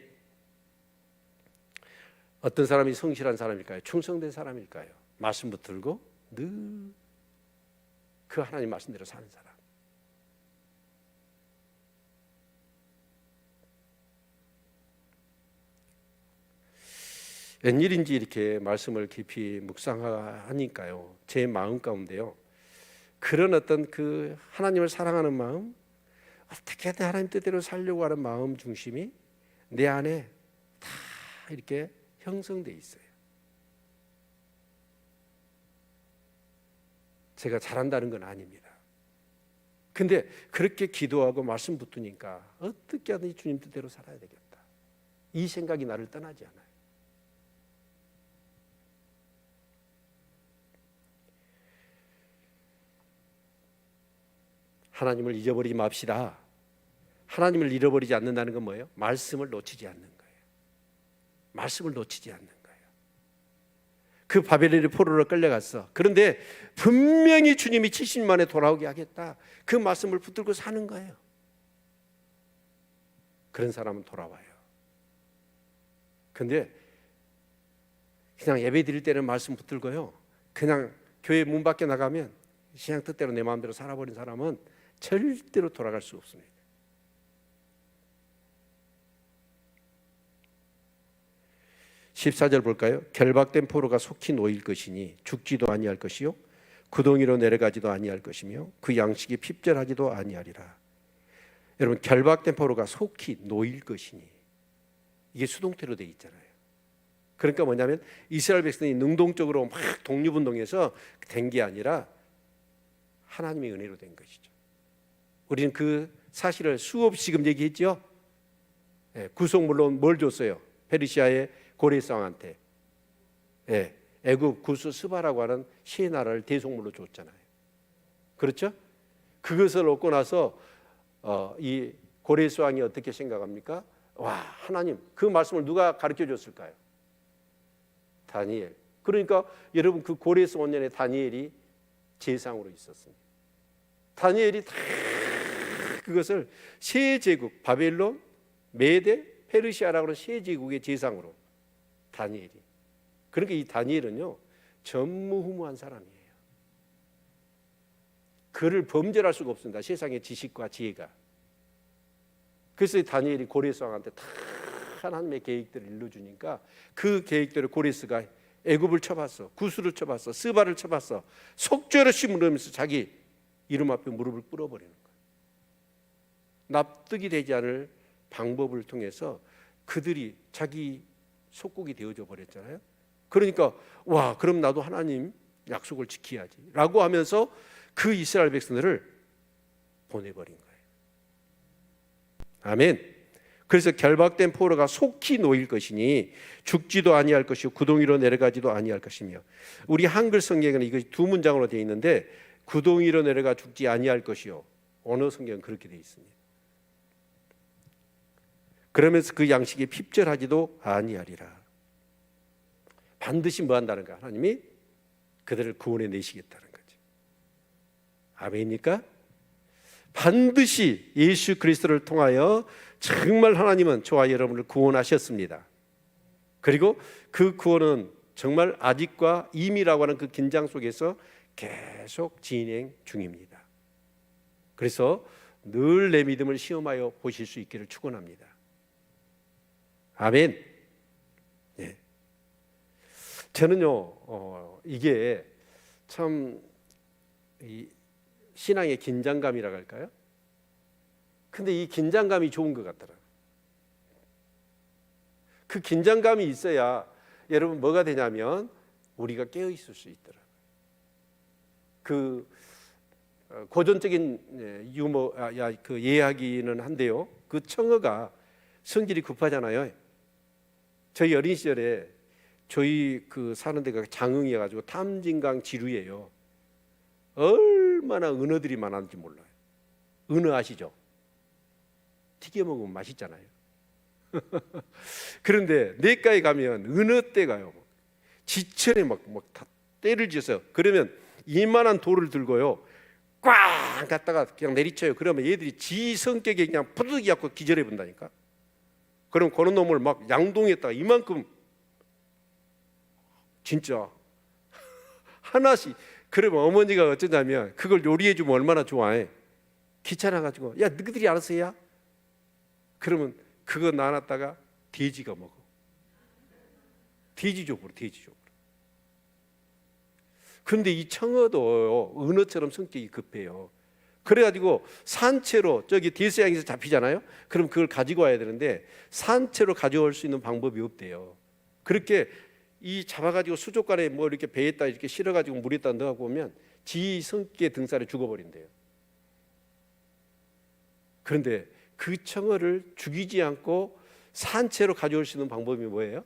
Speaker 1: 어떤 사람이 성실한 사람일까요? 충성된 사람일까요? 말씀 붙들고 늘 그 하나님 말씀대로 사는 사람. 웬일인지 이렇게 말씀을 깊이 묵상하니까요, 제 마음 가운데요, 그런 어떤 그 하나님을 사랑하는 마음, 어떻게든 하나님 뜻대로 살려고 하는 마음 중심이 내 안에 다 이렇게 형성돼 있어요. 제가 잘한다는 건 아닙니다. 근데 그렇게 기도하고 말씀 붙으니까 어떻게 하든지 주님 뜻대로 살아야 되겠다, 이 생각이 나를 떠나지 않아요. 하나님을 잊어버리지 맙시다. 하나님을 잃어버리지 않는다는 건 뭐예요? 말씀을 놓치지 않는 거예요. 말씀을 놓치지 않는 거예요. 그 바벨론의 포로로 끌려갔어. 그런데 분명히 주님이 70년 만에 돌아오게 하겠다, 그 말씀을 붙들고 사는 거예요. 그런 사람은 돌아와요. 근데 그냥 예배 드릴 때는 말씀 붙들고요, 그냥 교회 문 밖에 나가면 신앙 뜻대로 내 마음대로 살아버린 사람은 절대로 돌아갈 수 없습니다. (14절) 볼까요? 결박된 포로가 속히 놓일 것이니 죽지도 아니할 것이요 구덩이로 내려가지도 아니할 것이며 그 양식이 핍절하지도 아니하리라. 여러분, 결박된 포로가 속히 놓일 것이니, 이게 수동태로 되어 있잖아요. 그러니까 뭐냐면 이스라엘 백성이 능동적으로 막 독립운동해서 된 게 아니라 하나님의 은혜로 된 것이죠. 우리는 그 사실을 수없이 지금 얘기했죠. 구속물로 뭘 줬어요? 페르시아의 고레스 왕한테 애굽 구스 스바라고 하는 시의 나라를 대속물로 줬잖아요. 그렇죠? 그것을 얻고 나서 이 고레스 왕이 어떻게 생각합니까? 와, 하나님, 그 말씀을 누가 가르쳐 줬을까요? 다니엘. 그러니까 여러분, 그 고레스 원년에 다니엘이 제상으로 있었습니다. 다니엘이 다 그것을 세 제국, 바벨론, 메데, 페르시아라고 하는 세 제국의 제상으로 다니엘이. 그러니까 이 다니엘은요, 전무후무한 사람이에요. 그를 범죄할 수가 없습니다. 세상의 지식과 지혜가. 그래서 다니엘이 고레스 왕한테 다 하나님의 계획들을 일러주니까 그 계획대로 고레스가 애굽을 쳐봤어, 구스를 쳐봤어, 스바를 쳐봤어. 속죄없이 물으면서 자기 이름 앞에 무릎을 꿇어버리는 거예요. 납득이 되지 않을 방법을 통해서 그들이 자기 속국이 되어져 버렸잖아요. 그러니까 와, 그럼 나도 하나님 약속을 지켜야지 라고 하면서 그 이스라엘 백성들을 보내버린 거예요. 아멘. 그래서 결박된 포로가 속히 놓일 것이니 죽지도 아니할 것이요 구덩이로 내려가지도 아니할 것이며, 우리 한글 성경에는 이것이 두 문장으로 되어 있는데 구덩이로 내려가 죽지 아니할 것이요, 언어 성경은 그렇게 되어 있습니다. 그러면서 그 양식이 핍절하지도 아니하리라. 반드시 뭐 한다는 거야? 하나님이 그들을 구원해 내시겠다는 거죠. 아멘입니까? 반드시 예수 그리스도를 통하여 정말 하나님은 저와 여러분을 구원하셨습니다. 그리고 그 구원은 정말 아직과 이미라고 하는 그 긴장 속에서 계속 진행 중입니다. 그래서 늘 내 믿음을 시험하여 보실 수 있기를 축원합니다. 아멘. 네. 저는요, 이게 참 이 신앙의 긴장감이라고 할까요? 근데 이 긴장감이 좋은 것 같더라고요. 그 긴장감이 있어야 여러분 뭐가 되냐면 우리가 깨어 있을 수 있더라고요. 그 고전적인 유머, 그 이야기는 한데요, 그 청어가 성질이 급하잖아요. 저희 어린 시절에 저희 그 사는 데가 장흥이어가지고 탐진강 지류예요. 얼마나 은어들이 많았는지 몰라요. 은어 아시죠? 튀겨 먹으면 맛있잖아요. 그런데 냇가에 가면 은어떼가요, 지천에 막 다 떼를 지어서, 그러면 이만한 돌을 들고요 꽉 갖다가 그냥 내리쳐요. 그러면 얘들이 지 성격에 그냥 부득이 갖고 기절해 본다니까. 그럼 그런 놈을 막 양동에다가 이만큼 진짜 하나씩. 그러면 어머니가 어쩌냐면 그걸 요리해 주면 얼마나 좋아해. 귀찮아가지고 야, 너희들이 알아서 해야. 그러면 그거 놔놨다가 돼지가 먹어. 돼지족으로. 근데 이 청어도 은어처럼 성격이 급해요. 그래가지고 산채로 저기 대서양에서 잡히잖아요. 그럼 그걸 가지고 와야 되는데 산채로 가져올 수 있는 방법이 없대요. 그렇게 이 잡아가지고 수족관에 뭐 이렇게 배에다 이렇게 실어가지고 물에다 넣어갖고 오면 지 성격의 등살에 죽어버린대요. 그런데 그 청어를 죽이지 않고 산채로 가져올 수 있는 방법이 뭐예요?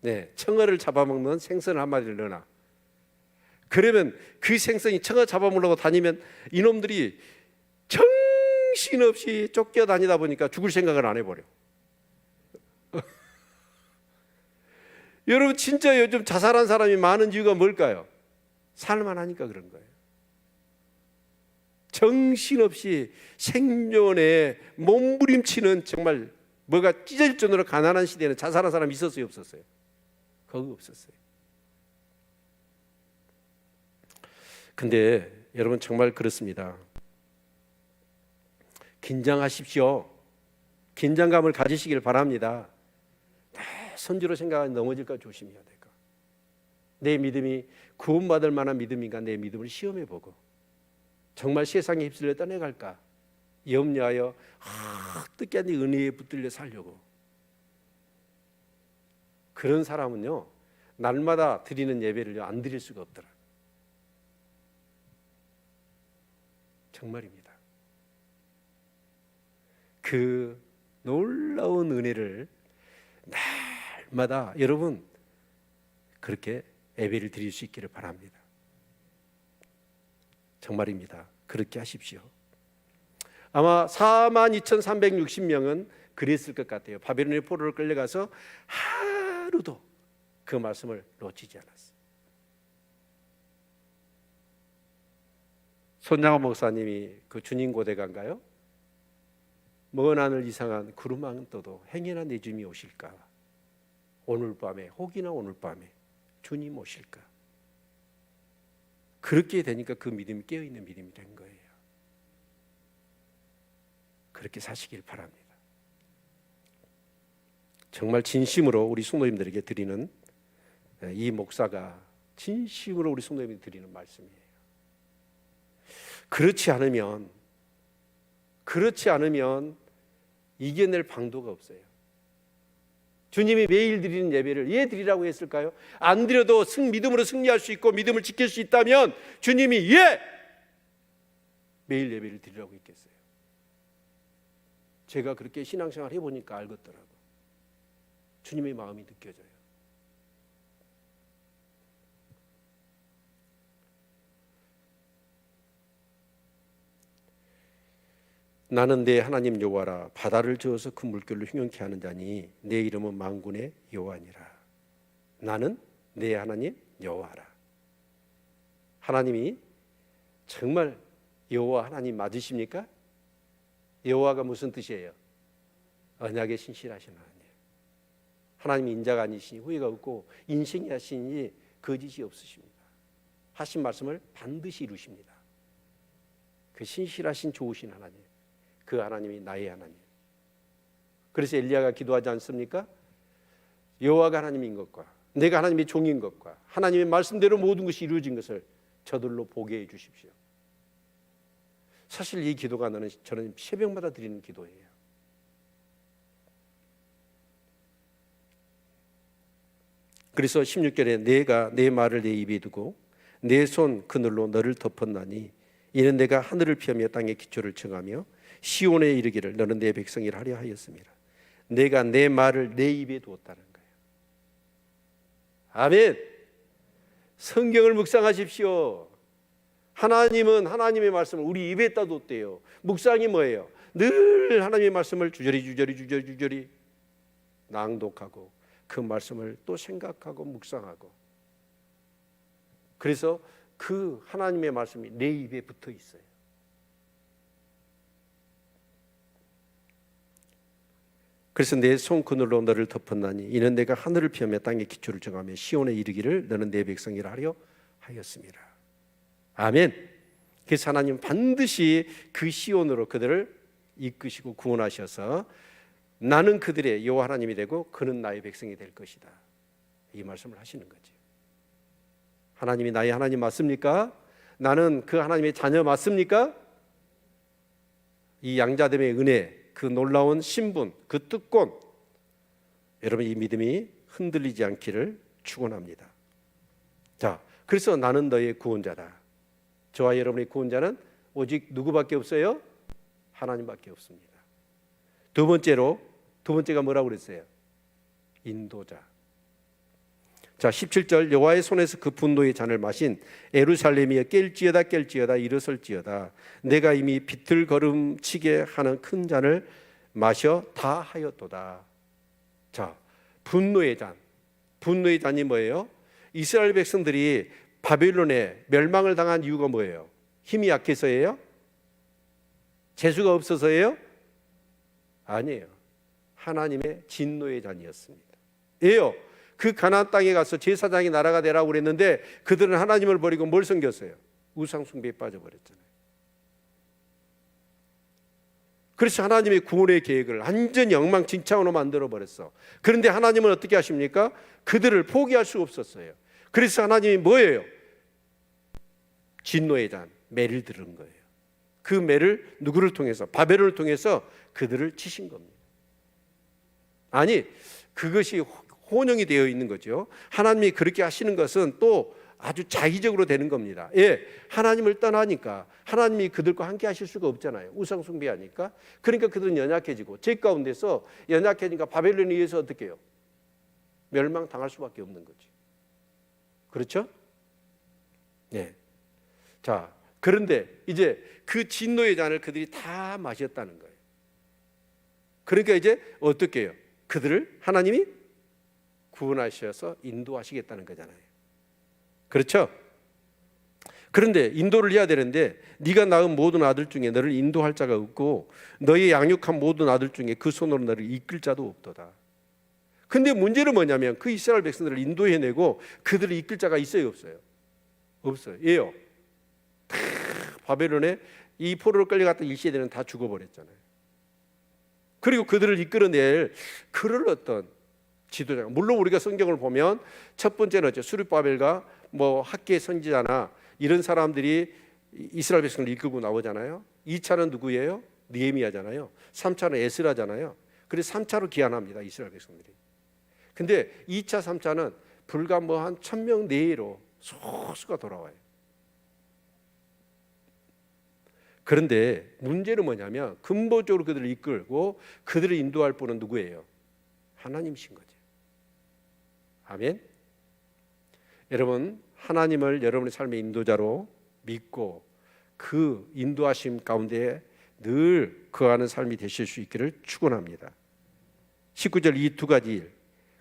Speaker 1: 네, 청어를 잡아먹는 생선 한 마리를 넣어놔. 그러면 그 생선이 청어 잡아먹으려고 다니면 이놈들이 정신없이 쫓겨다니다 보니까 죽을 생각을 안 해버려. 여러분 진짜 요즘 자살한 사람이 많은 이유가 뭘까요? 살만하니까 그런 거예요. 정신없이 생존에 몸부림치는, 정말 뭐가 찢어질 정도로 가난한 시대에는 자살한 사람이 있었어요, 없었어요? 거기 없었어요. 근데 여러분 정말 그렇습니다. 긴장하십시오. 긴장감을 가지시길 바랍니다. 선지로 생각하면 넘어질까 조심해야 될까? 내 믿음이 구원받을 만한 믿음인가? 내 믿음을 시험해보고 정말 세상에 휩쓸려 떠내갈까 염려하여 뜻깊은 은혜에 붙들려 살려고. 그런 사람은요, 날마다 드리는 예배를 안 드릴 수가 없더라. 정말입니다. 그 놀라운 은혜를 날마다 여러분 그렇게 예배를 드릴 수 있기를 바랍니다. 정말입니다. 그렇게 하십시오. 아마 42,360명은 그랬을 것 같아요. 바벨론의 포로로 끌려가서 하루도 그 말씀을 놓치지 않았어요. 손양호 목사님이 그 주님 고대가인가요? 먼 하늘 이상한 구름만 떠도 행여나 내 주님이 오실까? 오늘 밤에, 혹이나 오늘 밤에 주님 오실까? 그렇게 되니까 그 믿음이 깨어있는 믿음이 된 거예요. 그렇게 사시길 바랍니다. 정말 진심으로 우리 성도님들에게 드리는, 이 목사가 진심으로 우리 성도님들에게 드리는 말씀이에요. 그렇지 않으면 이겨낼 방도가 없어요. 주님이 매일 드리는 예배를 왜 드리라고 했을까요? 안 드려도 믿음으로 승리할 수 있고 믿음을 지킬 수 있다면 주님이 왜 매일 예배를 드리라고 했겠어요? 제가 그렇게 신앙생활 해보니까 알겠더라고. 주님의 마음이 느껴져요. 나는 내 하나님 여호와라. 바다를 저어서 그 물결로 흉영케 하는 자니 내 이름은 만군의 여호와니라. 나는 내 하나님 여호와라. 하나님이 정말 여호와 하나님 맞으십니까? 여호와가 무슨 뜻이에요? 언약에 신실하신 하나님. 하나님이 인자가 아니시니 후회가 없고 인생이 하시니 거짓이 없으십니다. 하신 말씀을 반드시 이루십니다. 그 신실하신 좋으신 하나님, 그 하나님이 나의 하나님. 그래서 엘리야가 기도하지 않습니까? 여호와가 하나님인 것과 내가 하나님의 종인 것과 하나님의 말씀대로 모든 것이 이루어진 것을 저들로 보게 해 주십시오. 사실 이 기도가 저는 새벽마다 드리는 기도예요. 그래서 16절에 내가 내 말을 내 입에 두고 내 손 그늘로 너를 덮었나니 이는 내가 하늘을 피하며 땅의 기초를 정하며 시온에 이르기를 너는 내 백성이라 하려 하였습니다. 내가 내 말을 내 입에 두었다는 거예요. 아멘. 성경을 묵상하십시오. 하나님은 하나님의 말씀을 우리 입에다 뒀대요. 묵상이 뭐예요? 늘 하나님의 말씀을 주저리 낭독하고 그 말씀을 또 생각하고 묵상하고. 그래서 그 하나님의 말씀이 내 입에 붙어 있어요. 그래서 내 손그늘로 너를 덮었나니 이는 내가 하늘을 피하며 땅의 기초를 정하며 시온에 이르기를 너는 내 백성이라 하려 하였습니다. 아멘. 그래서 하나님 반드시 그 시온으로 그들을 이끄시고 구원하셔서 나는 그들의 여호와 하나님이 되고 그는 나의 백성이 될 것이다. 이 말씀을 하시는 거죠. 하나님이 나의 하나님 맞습니까? 나는 그 하나님의 자녀 맞습니까? 이 양자됨의 은혜, 그 놀라운 신분, 그 특권, 여러분 이 믿음이 흔들리지 않기를 축원합니다. 자, 그래서 나는 너의 구원자다. 저와 여러분의 구원자는 오직 누구밖에 없어요? 하나님밖에 없습니다. 두 번째가 뭐라고 그랬어요? 인도자. 자, 17절 여호와의 손에서 그 분노의 잔을 마신 예루살렘이여 깰지어다 일어설지어다. 내가 이미 비틀걸음치게 하는 큰 잔을 마셔 다 하였도다. 자, 분노의 잔. 분노의 잔이 뭐예요? 이스라엘 백성들이 바벨론에 멸망을 당한 이유가 뭐예요? 힘이 약해서예요? 재수가 없어서예요? 아니에요. 하나님의 진노의 잔이었습니다. 예요. 그 가나안 땅에 가서 제사장이 나라가 되라고 그랬는데 그들은 하나님을 버리고 뭘 섬겼어요? 우상 숭배에 빠져버렸잖아요. 그래서 하나님의 구원의 계획을 완전히 엉망진창으로 만들어버렸어. 그런데 하나님은 어떻게 하십니까? 그들을 포기할 수 없었어요. 그래서 하나님이 뭐예요? 진노의 잔, 매를 들은 거예요. 그 매를 누구를 통해서? 바벨론을 통해서 그들을 치신 겁니다. 아니, 그것이 혼용이 되어 있는 거죠. 하나님이 그렇게 하시는 것은 또 아주 자의적으로 되는 겁니다. 예, 하나님을 떠나니까 하나님이 그들과 함께 하실 수가 없잖아요. 우상 숭배하니까. 그러니까 그들은 연약해지고 죄 가운데서 연약해지니까 바벨론에 의해서 어떻게 해요? 멸망당할 수밖에 없는 거지. 그렇죠? 네. 자, 그런데 이제 그 진노의 잔을 그들이 다 마셨다는 거예요. 그러니까 이제 어떻게 해요? 그들을 하나님이 구원하셔서 인도하시겠다는 거잖아요. 그렇죠? 그런데 인도를 해야 되는데 네가 낳은 모든 아들 중에 너를 인도할 자가 없고 너의 양육한 모든 아들 중에 그 손으로 너를 이끌 자도 없도다. 근데 문제는 뭐냐면 그 이스라엘 백성들을 인도해내고 그들을 이끌 자가 있어요, 없어요? 없어요. 예요. 다 바벨론에 이 포로로 끌려갔던 1세대는 다 죽어버렸잖아요. 그리고 그들을 이끌어낼 그럴 어떤 지도자가, 물론 우리가 성경을 보면 첫 번째는 수르바벨과 뭐 학계 선지자나 이런 사람들이 이스라엘 백성을 이끌고 나오잖아요. 2차는 누구예요? 느헤미야잖아요. 3차는 에스라잖아요. 그래서 3차로 기한합니다, 이스라엘 백성들이. 근데 2차, 3차는 불과 뭐 한 1000명 내외로 소수가 돌아와요. 그런데 문제는 뭐냐면 근본적으로 그들을 이끌고 그들을 인도할 분은 누구예요? 하나님이신 거죠. 아멘. 여러분, 하나님을 여러분의 삶의 인도자로 믿고 그 인도하심 가운데 늘 거하는 삶이 되실 수 있기를 축원합니다. 19절 이 두 가지 일,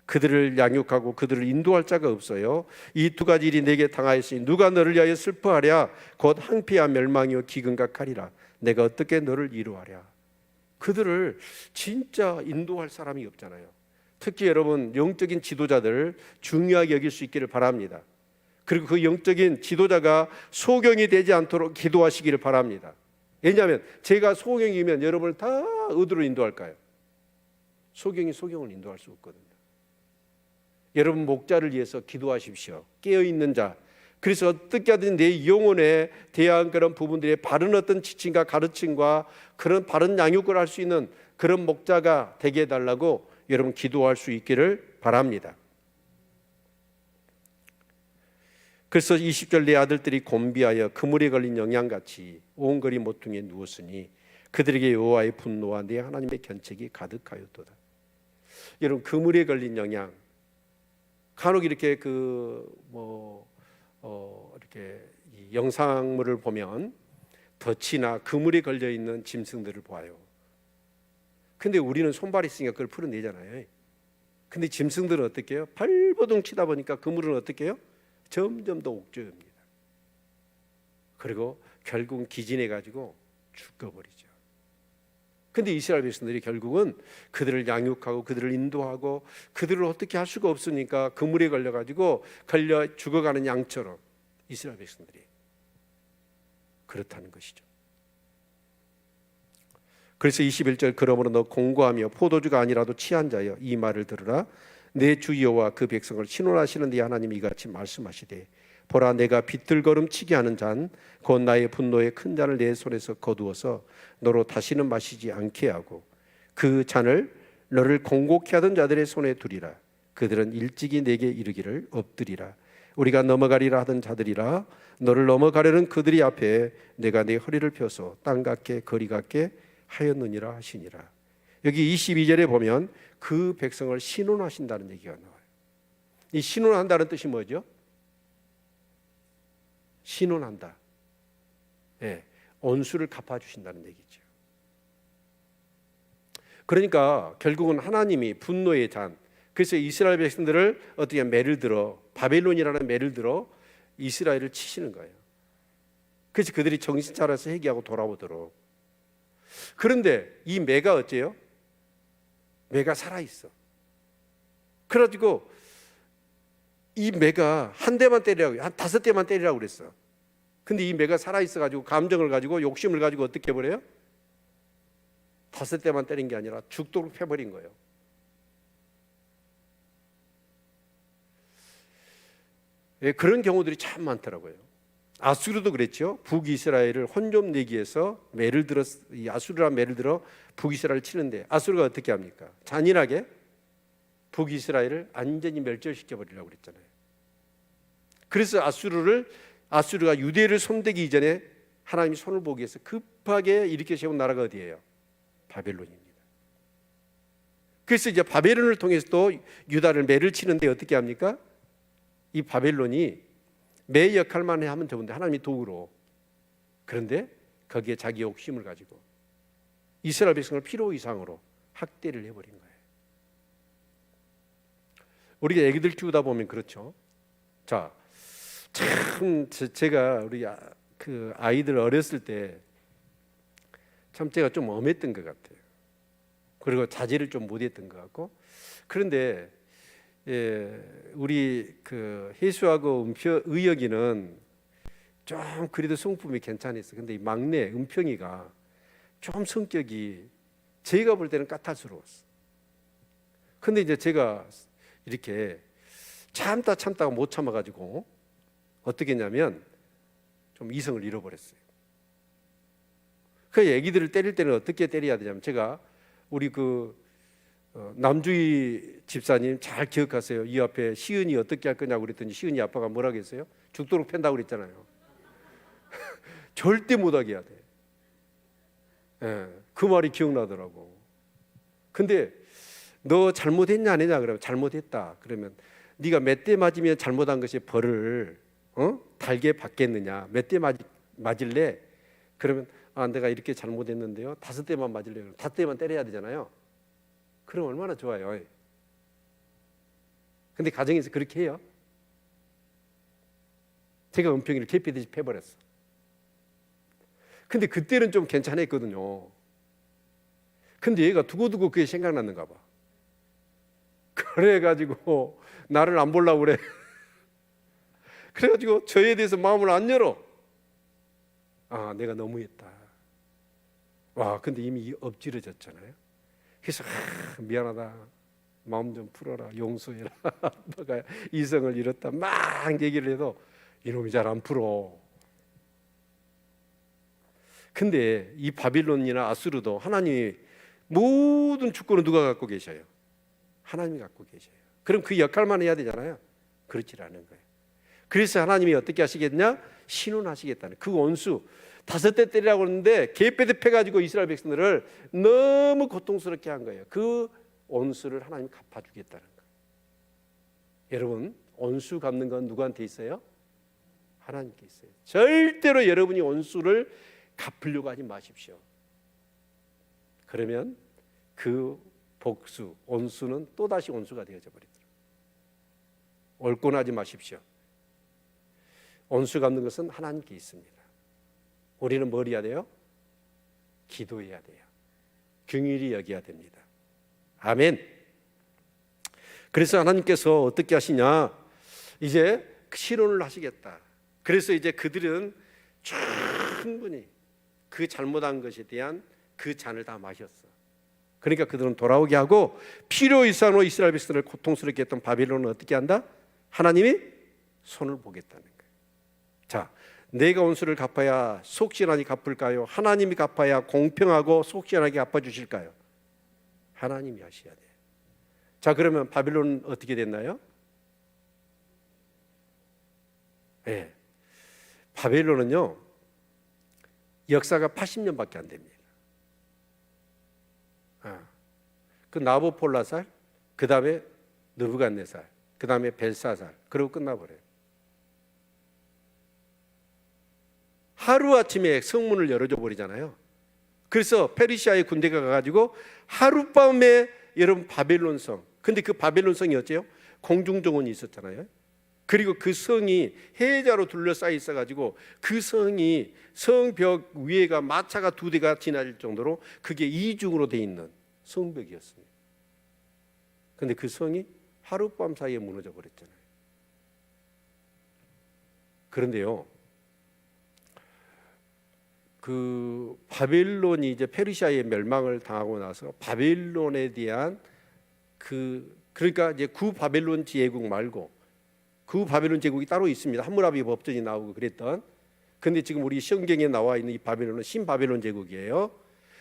Speaker 1: 그들을 양육하고 그들을 인도할 자가 없어요. 이 두 가지 일이 내게 당하였으니 누가 너를 위하여 슬퍼하랴? 곧 항피와 멸망이요 기근과 칼이라. 내가 어떻게 너를 이루하랴? 그들을 진짜 인도할 사람이 없잖아요. 특히 여러분 영적인 지도자들 중요하게 여길 수 있기를 바랍니다. 그리고 그 영적인 지도자가 소경이 되지 않도록 기도하시기를 바랍니다. 왜냐하면 제가 소경이면 여러분을 다 어디로 인도할까요? 소경이 소경을 인도할 수 없거든요. 여러분 목자를 위해서 기도하십시오. 깨어있는 자. 그래서 어떻게 하든 내 영혼에 대한 그런 부분들의 바른 어떤 지침과 가르침과 그런 바른 양육을 할 수 있는 그런 목자가 되게 해달라고 여러분 기도할 수 있기를 바랍니다. 그래서 20절 내 아들들이 곤비하여 그물에 걸린 영양같이 온 거리 모퉁이에 누웠으니 그들에게 여호와의 분노와 내 하나님의 견책이 가득하였도다. 여러분 그물에 걸린 영양, 간혹 이렇게 이렇게 이 영상물을 보면 덫이나 그물에 걸려 있는 짐승들을 보아요. 근데 우리는 손발이 있으니까 그걸 풀어내잖아요. 근데 짐승들은 어떻게 해요? 발버둥 치다 보니까 그물은 어떻게 해요? 점점 더 옥죄입니다. 그리고 결국은 기진해 가지고 죽어버리죠. 근데 이스라엘 백성들이 결국은 그들을 양육하고 그들을 인도하고 그들을 어떻게 할 수가 없으니까 그물에 걸려 가지고 걸려 죽어가는 양처럼 이스라엘 백성들이 그렇다는 것이죠. 그래서 21절 그러므로 너 공고하며 포도주가 아니라도 취한 자여 이 말을 들으라. 내 주 여호와 그 백성을 신원하시는 네 하나님이 이같이 말씀하시되 보라 내가 비틀거름치게 하는 잔 곧 나의 분노의 큰 잔을 내 손에서 거두어서 너로 다시는 마시지 않게 하고 그 잔을 너를 공곡케 하던 자들의 손에 두리라. 그들은 일찍이 내게 이르기를 엎드리라. 우리가 넘어가리라 하던 자들이라. 너를 넘어가려는 그들이 앞에 내가 내 허리를 펴서 땅 같게 거리 같게 하였느니라 하시니라. 여기 22절에 보면 그 백성을 신원하신다는 얘기가 나와요. 이 신원한다는 뜻이 뭐죠? 신원한다. 네, 언수를 갚아주신다는 얘기죠. 그러니까 결국은 하나님이 분노의 잔, 그래서 이스라엘 백성들을 어떻게 매를 들어, 바벨론이라는 매를 들어 이스라엘을 치시는 거예요. 그래서 그들이 정신 차려서 회개하고 돌아오도록. 그런데 이 매가 어째요? 매가 살아있어. 그래가지고 이 매가 한 대만 때리라고, 한 5대만 때리라고 그랬어. 근데 이 매가 살아있어가지고 감정을 가지고 욕심을 가지고 어떻게 해버려요? 5대만 때린 게 아니라 죽도록 패버린 거예요. 예, 그런 경우들이 참 많더라고요. 아수르도 그랬죠. 북이스라엘을 혼좀 내기 위해서 매를 들어, 이 아수르란 매를 들어 북이스라엘을 치는데 아수르가 어떻게 합니까? 잔인하게 북이스라엘을 완전히 멸절시켜 버리려고 그랬잖아요. 그래서 아수르가 유대를 손대기 이전에 하나님이 손을 보기 위해서 급하게 일으켜 세운 나라가 어디예요? 바벨론입니다. 그래서 이제 바벨론을 통해서 또 유다를 매를 치는데 어떻게 합니까? 이 바벨론이 매 역할만 하면 되는데 하나님이 도구로, 그런데 거기에 자기 욕심을 가지고 이스라엘 백성을 필요 이상으로 학대를 해버린 거예요. 우리가 애기들 키우다 보면 그렇죠. 자, 참 제가 우리 그 아이들 어렸을 때 참 제가 좀 엄했던 것 같아요. 그리고 자제를 좀 못했던 것 같고. 그런데 우리 그 혜수하고 의혁이는 좀 그래도 성품이 괜찮았어. 근데 이 막내 은평이가 좀 성격이 제가 볼 때는 까탈스러웠어. 근데 이제 제가 이렇게 참다가 못 참아가지고 어떻게 했냐면 좀 이성을 잃어버렸어요. 그 애기들을 때릴 때는 어떻게 때려야 되냐면, 제가 우리 남주희 집사님 잘 기억하세요. 이 앞에 시은이 어떻게 할 거냐고 그랬더니 시은이 아빠가 뭐라고 했어요? 죽도록 팬다고 그랬잖아요. 절대 못하게 해야 돼. 예, 그 말이 기억나더라고. 근데 너 잘못했냐 안 했냐 그러면 잘못했다. 그러면 네가 몇 대 맞으면 잘못한 것이 벌을 달게 받겠느냐, 몇 대 맞을래? 그러면 내가 이렇게 잘못했는데요 5대만 맞을래? 그럼 5대만 때려야 되잖아요. 그럼 얼마나 좋아요. 근데 가정에서 그렇게 해요. 제가 은평이를 개패듯이 패버렸어. 근데 그때는 좀 괜찮았거든요. 근데 얘가 두고두고 그게 생각났는가 봐. 그래가지고 나를 안 보려고 그래. 그래가지고 저에 대해서 마음을 안 열어. 내가 너무했다. 와, 근데 이미 엎질러졌잖아요. 그래서 미안하다, 마음 좀 풀어라, 용서해라. 아빠가 이성을 잃었다 막 얘기를 해도 이놈이 잘 안 풀어. 근데 이 바빌론이나 아수르도 하나님이 모든 주권을 누가 갖고 계셔요? 하나님이 갖고 계셔요. 그럼 그 역할만 해야 되잖아요. 그렇지 않은 거예요. 그래서 하나님이 어떻게 하시겠냐? 신원하시겠다는, 그 원수 5대 때리라고 했는데 개패듯 패가지고 이스라엘 백성들을 너무 고통스럽게 한 거예요. 그 원수를 하나님이 갚아주겠다는 거예요. 여러분, 원수 갚는 건 누구한테 있어요? 하나님께 있어요. 절대로 여러분이 원수를 갚으려고 하지 마십시오. 그러면 그 복수, 원수는 또다시 원수가 되어져 버리더라고요. 옳곤하지 마십시오. 원수 갚는 것은 하나님께 있습니다. 우리는 뭘 해야 돼요? 기도해야 돼요. 긍휼히 여겨야 됩니다. 아멘. 그래서 하나님께서 어떻게 하시냐? 이제 실언을 하시겠다. 그래서 이제 그들은 충분히 그 잘못한 것에 대한 그 잔을 다 마셨어. 그러니까 그들은 돌아오게 하고 필요 이상으로 이스라엘 백성을 고통스럽게 했던 바빌론은 어떻게 한다? 하나님이 손을 보겠다는 거예요. 자, 내가 원수를 갚아야 속시원하게 갚을까요? 하나님이 갚아야 공평하고 속시원하게 갚아주실까요? 하나님이 하셔야 돼요. 자, 그러면 바빌론은 어떻게 됐나요? 네. 바벨론은요 역사가 80년밖에 안 됩니다. 그 나부콜라살, 그 다음에 느부갓네살, 그 다음에 벨사살, 그러고 끝나버려요. 하루아침에 성문을 열어줘 버리잖아요. 그래서 페르시아의 군대가 가가지고 하룻밤에 여러분 바벨론 성, 근데 그 바벨론 성이 어째요? 공중정원이 있었잖아요. 그리고 그 성이 해자로 둘러싸여 있어가지고 그 성이 성벽 위에가 마차가 2대가 지날 정도로 그게 이중으로 돼 있는 성벽이었습니다. 근데 그 성이 하룻밤 사이에 무너져 버렸잖아요. 그런데요, 그 바벨론이 이제 페르시아의 멸망을 당하고 나서 바벨론에 대한 그러니까 이제 구 바벨론 제국 말고 그 바벨론 제국이 따로 있습니다. 함무라비 법전이 나오고 그랬던. 근데 지금 우리 성경에 나와 있는 이 바벨론은 신바벨론 제국이에요.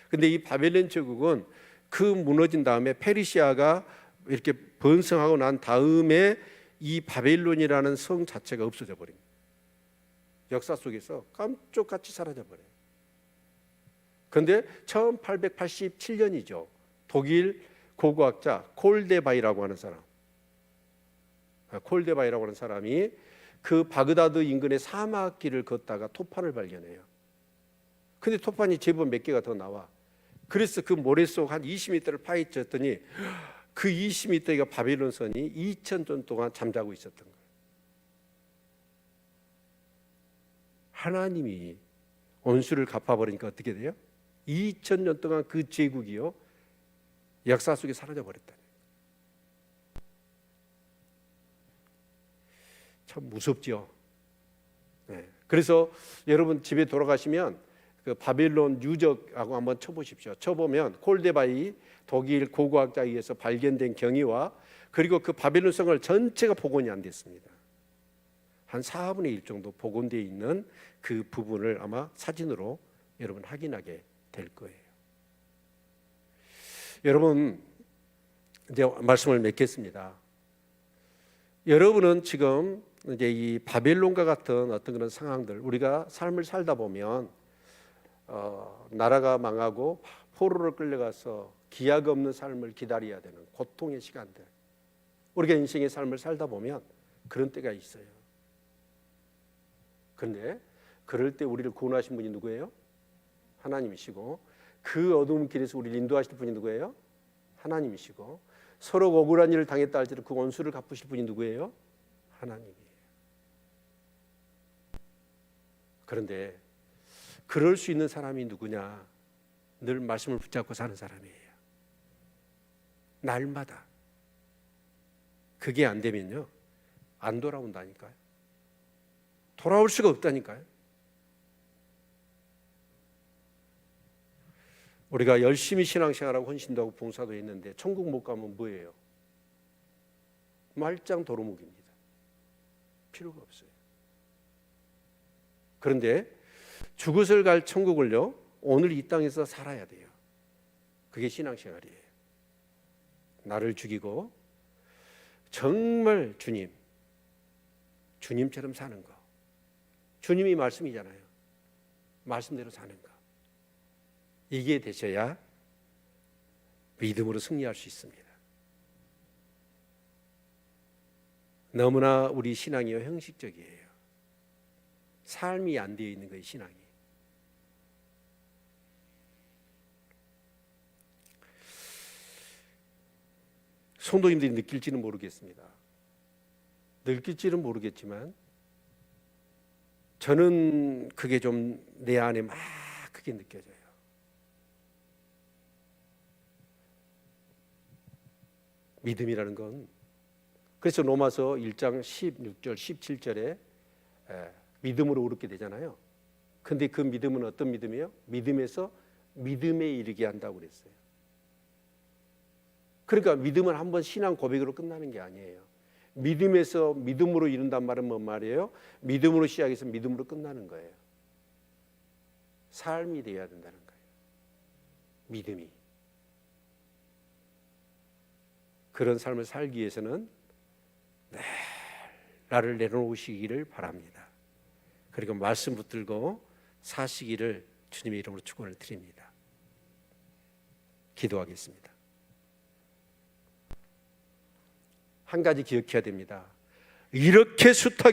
Speaker 1: 근데 이 바벨론 제국은 그 무너진 다음에 페르시아가 이렇게 번성하고 난 다음에 이 바벨론이라는 성 자체가 없어져 버립니다. 역사 속에서 깜짝같이 사라져 버려요. 그런데 1887년이죠. 독일 고고학자 콜데바이라고 하는 사람, 콜데바이라고 하는 사람이 그 바그다드 인근의 사막길을 걷다가 토판을 발견해요. 근데 토판이 제법 몇 개가 더 나와. 그래서 그 모래 속 한 20m를 파헤쳤더니 그 20m가 바벨론 선이 2000년 동안 잠자고 있었던 거예요. 하나님이 원수를 갚아버리니까 어떻게 돼요? 2000년 동안 그 제국이요 역사 속에 사라져 버렸다. 참 무섭죠. 네. 그래서 여러분 집에 돌아가시면 그 바벨론 유적하고 한번 쳐보십시오. 쳐보면 콜데바이 독일 고고학자에 의해서 발견된 경위와 그리고 그 바벨론 성을 전체가 복원이 안 됐습니다. 한 4분의 1 정도 복원되어 있는 그 부분을 아마 사진으로 여러분 확인하게 될 거예요. 여러분 이제 말씀을 맺겠습니다. 여러분은 지금 이제 이 바벨론과 같은 어떤 그런 상황들, 우리가 삶을 살다 보면 나라가 망하고 포로로 끌려가서 기약 없는 삶을 기다려야 되는 고통의 시간들, 우리가 인생의 삶을 살다 보면 그런 때가 있어요. 그런데 그럴 때 우리를 구원하신 분이 누구예요? 하나님이시고, 그 어두운 길에서 우리를 인도하실 분이 누구예요? 하나님이시고, 서로 억울한 일을 당했다 할지라도 그 원수를 갚으실 분이 누구예요? 하나님이에요. 그런데 그럴 수 있는 사람이 누구냐? 늘 말씀을 붙잡고 사는 사람이에요. 날마다. 그게 안 되면요, 안 돌아온다니까요. 돌아올 수가 없다니까요. 우리가 열심히 신앙생활하고 헌신도 하고 봉사도 했는데 천국 못 가면 뭐예요? 말짱 도루묵입니다. 필요가 없어요. 그런데 죽으실 갈 천국을요, 오늘 이 땅에서 살아야 돼요. 그게 신앙생활이에요. 나를 죽이고 정말 주님처럼 사는 거. 주님이 말씀이잖아요. 말씀대로 사는 거. 이게 되셔야 믿음으로 승리할 수 있습니다. 너무나 우리 신앙이요 형식적이에요. 삶이 안 되어 있는 거예요, 신앙이. 성도님들이 느낄지는 모르겠습니다. 느낄지는 모르겠지만 저는 그게 좀 내 안에 막 크게 느껴져요. 믿음이라는 건, 그래서 로마서 1장 16절 17절에 믿음으로 얻게 되잖아요. 근데 그 믿음은 어떤 믿음이에요? 믿음에서 믿음에 이르게 한다고 그랬어요. 그러니까 믿음은 한번 신앙 고백으로 끝나는 게 아니에요. 믿음에서 믿음으로 이룬단 말은 뭔 말이에요? 믿음으로 시작해서 믿음으로 끝나는 거예요. 삶이 되어야 된다는 거예요. 믿음이. 그런 삶을 살기 위해서는 늘 나를 내려놓으시기를 바랍니다. 그리고 말씀 붙들고 사시기를 주님의 이름으로 축원을 드립니다. 기도하겠습니다. 한 가지 기억해야 됩니다. 이렇게 숱하게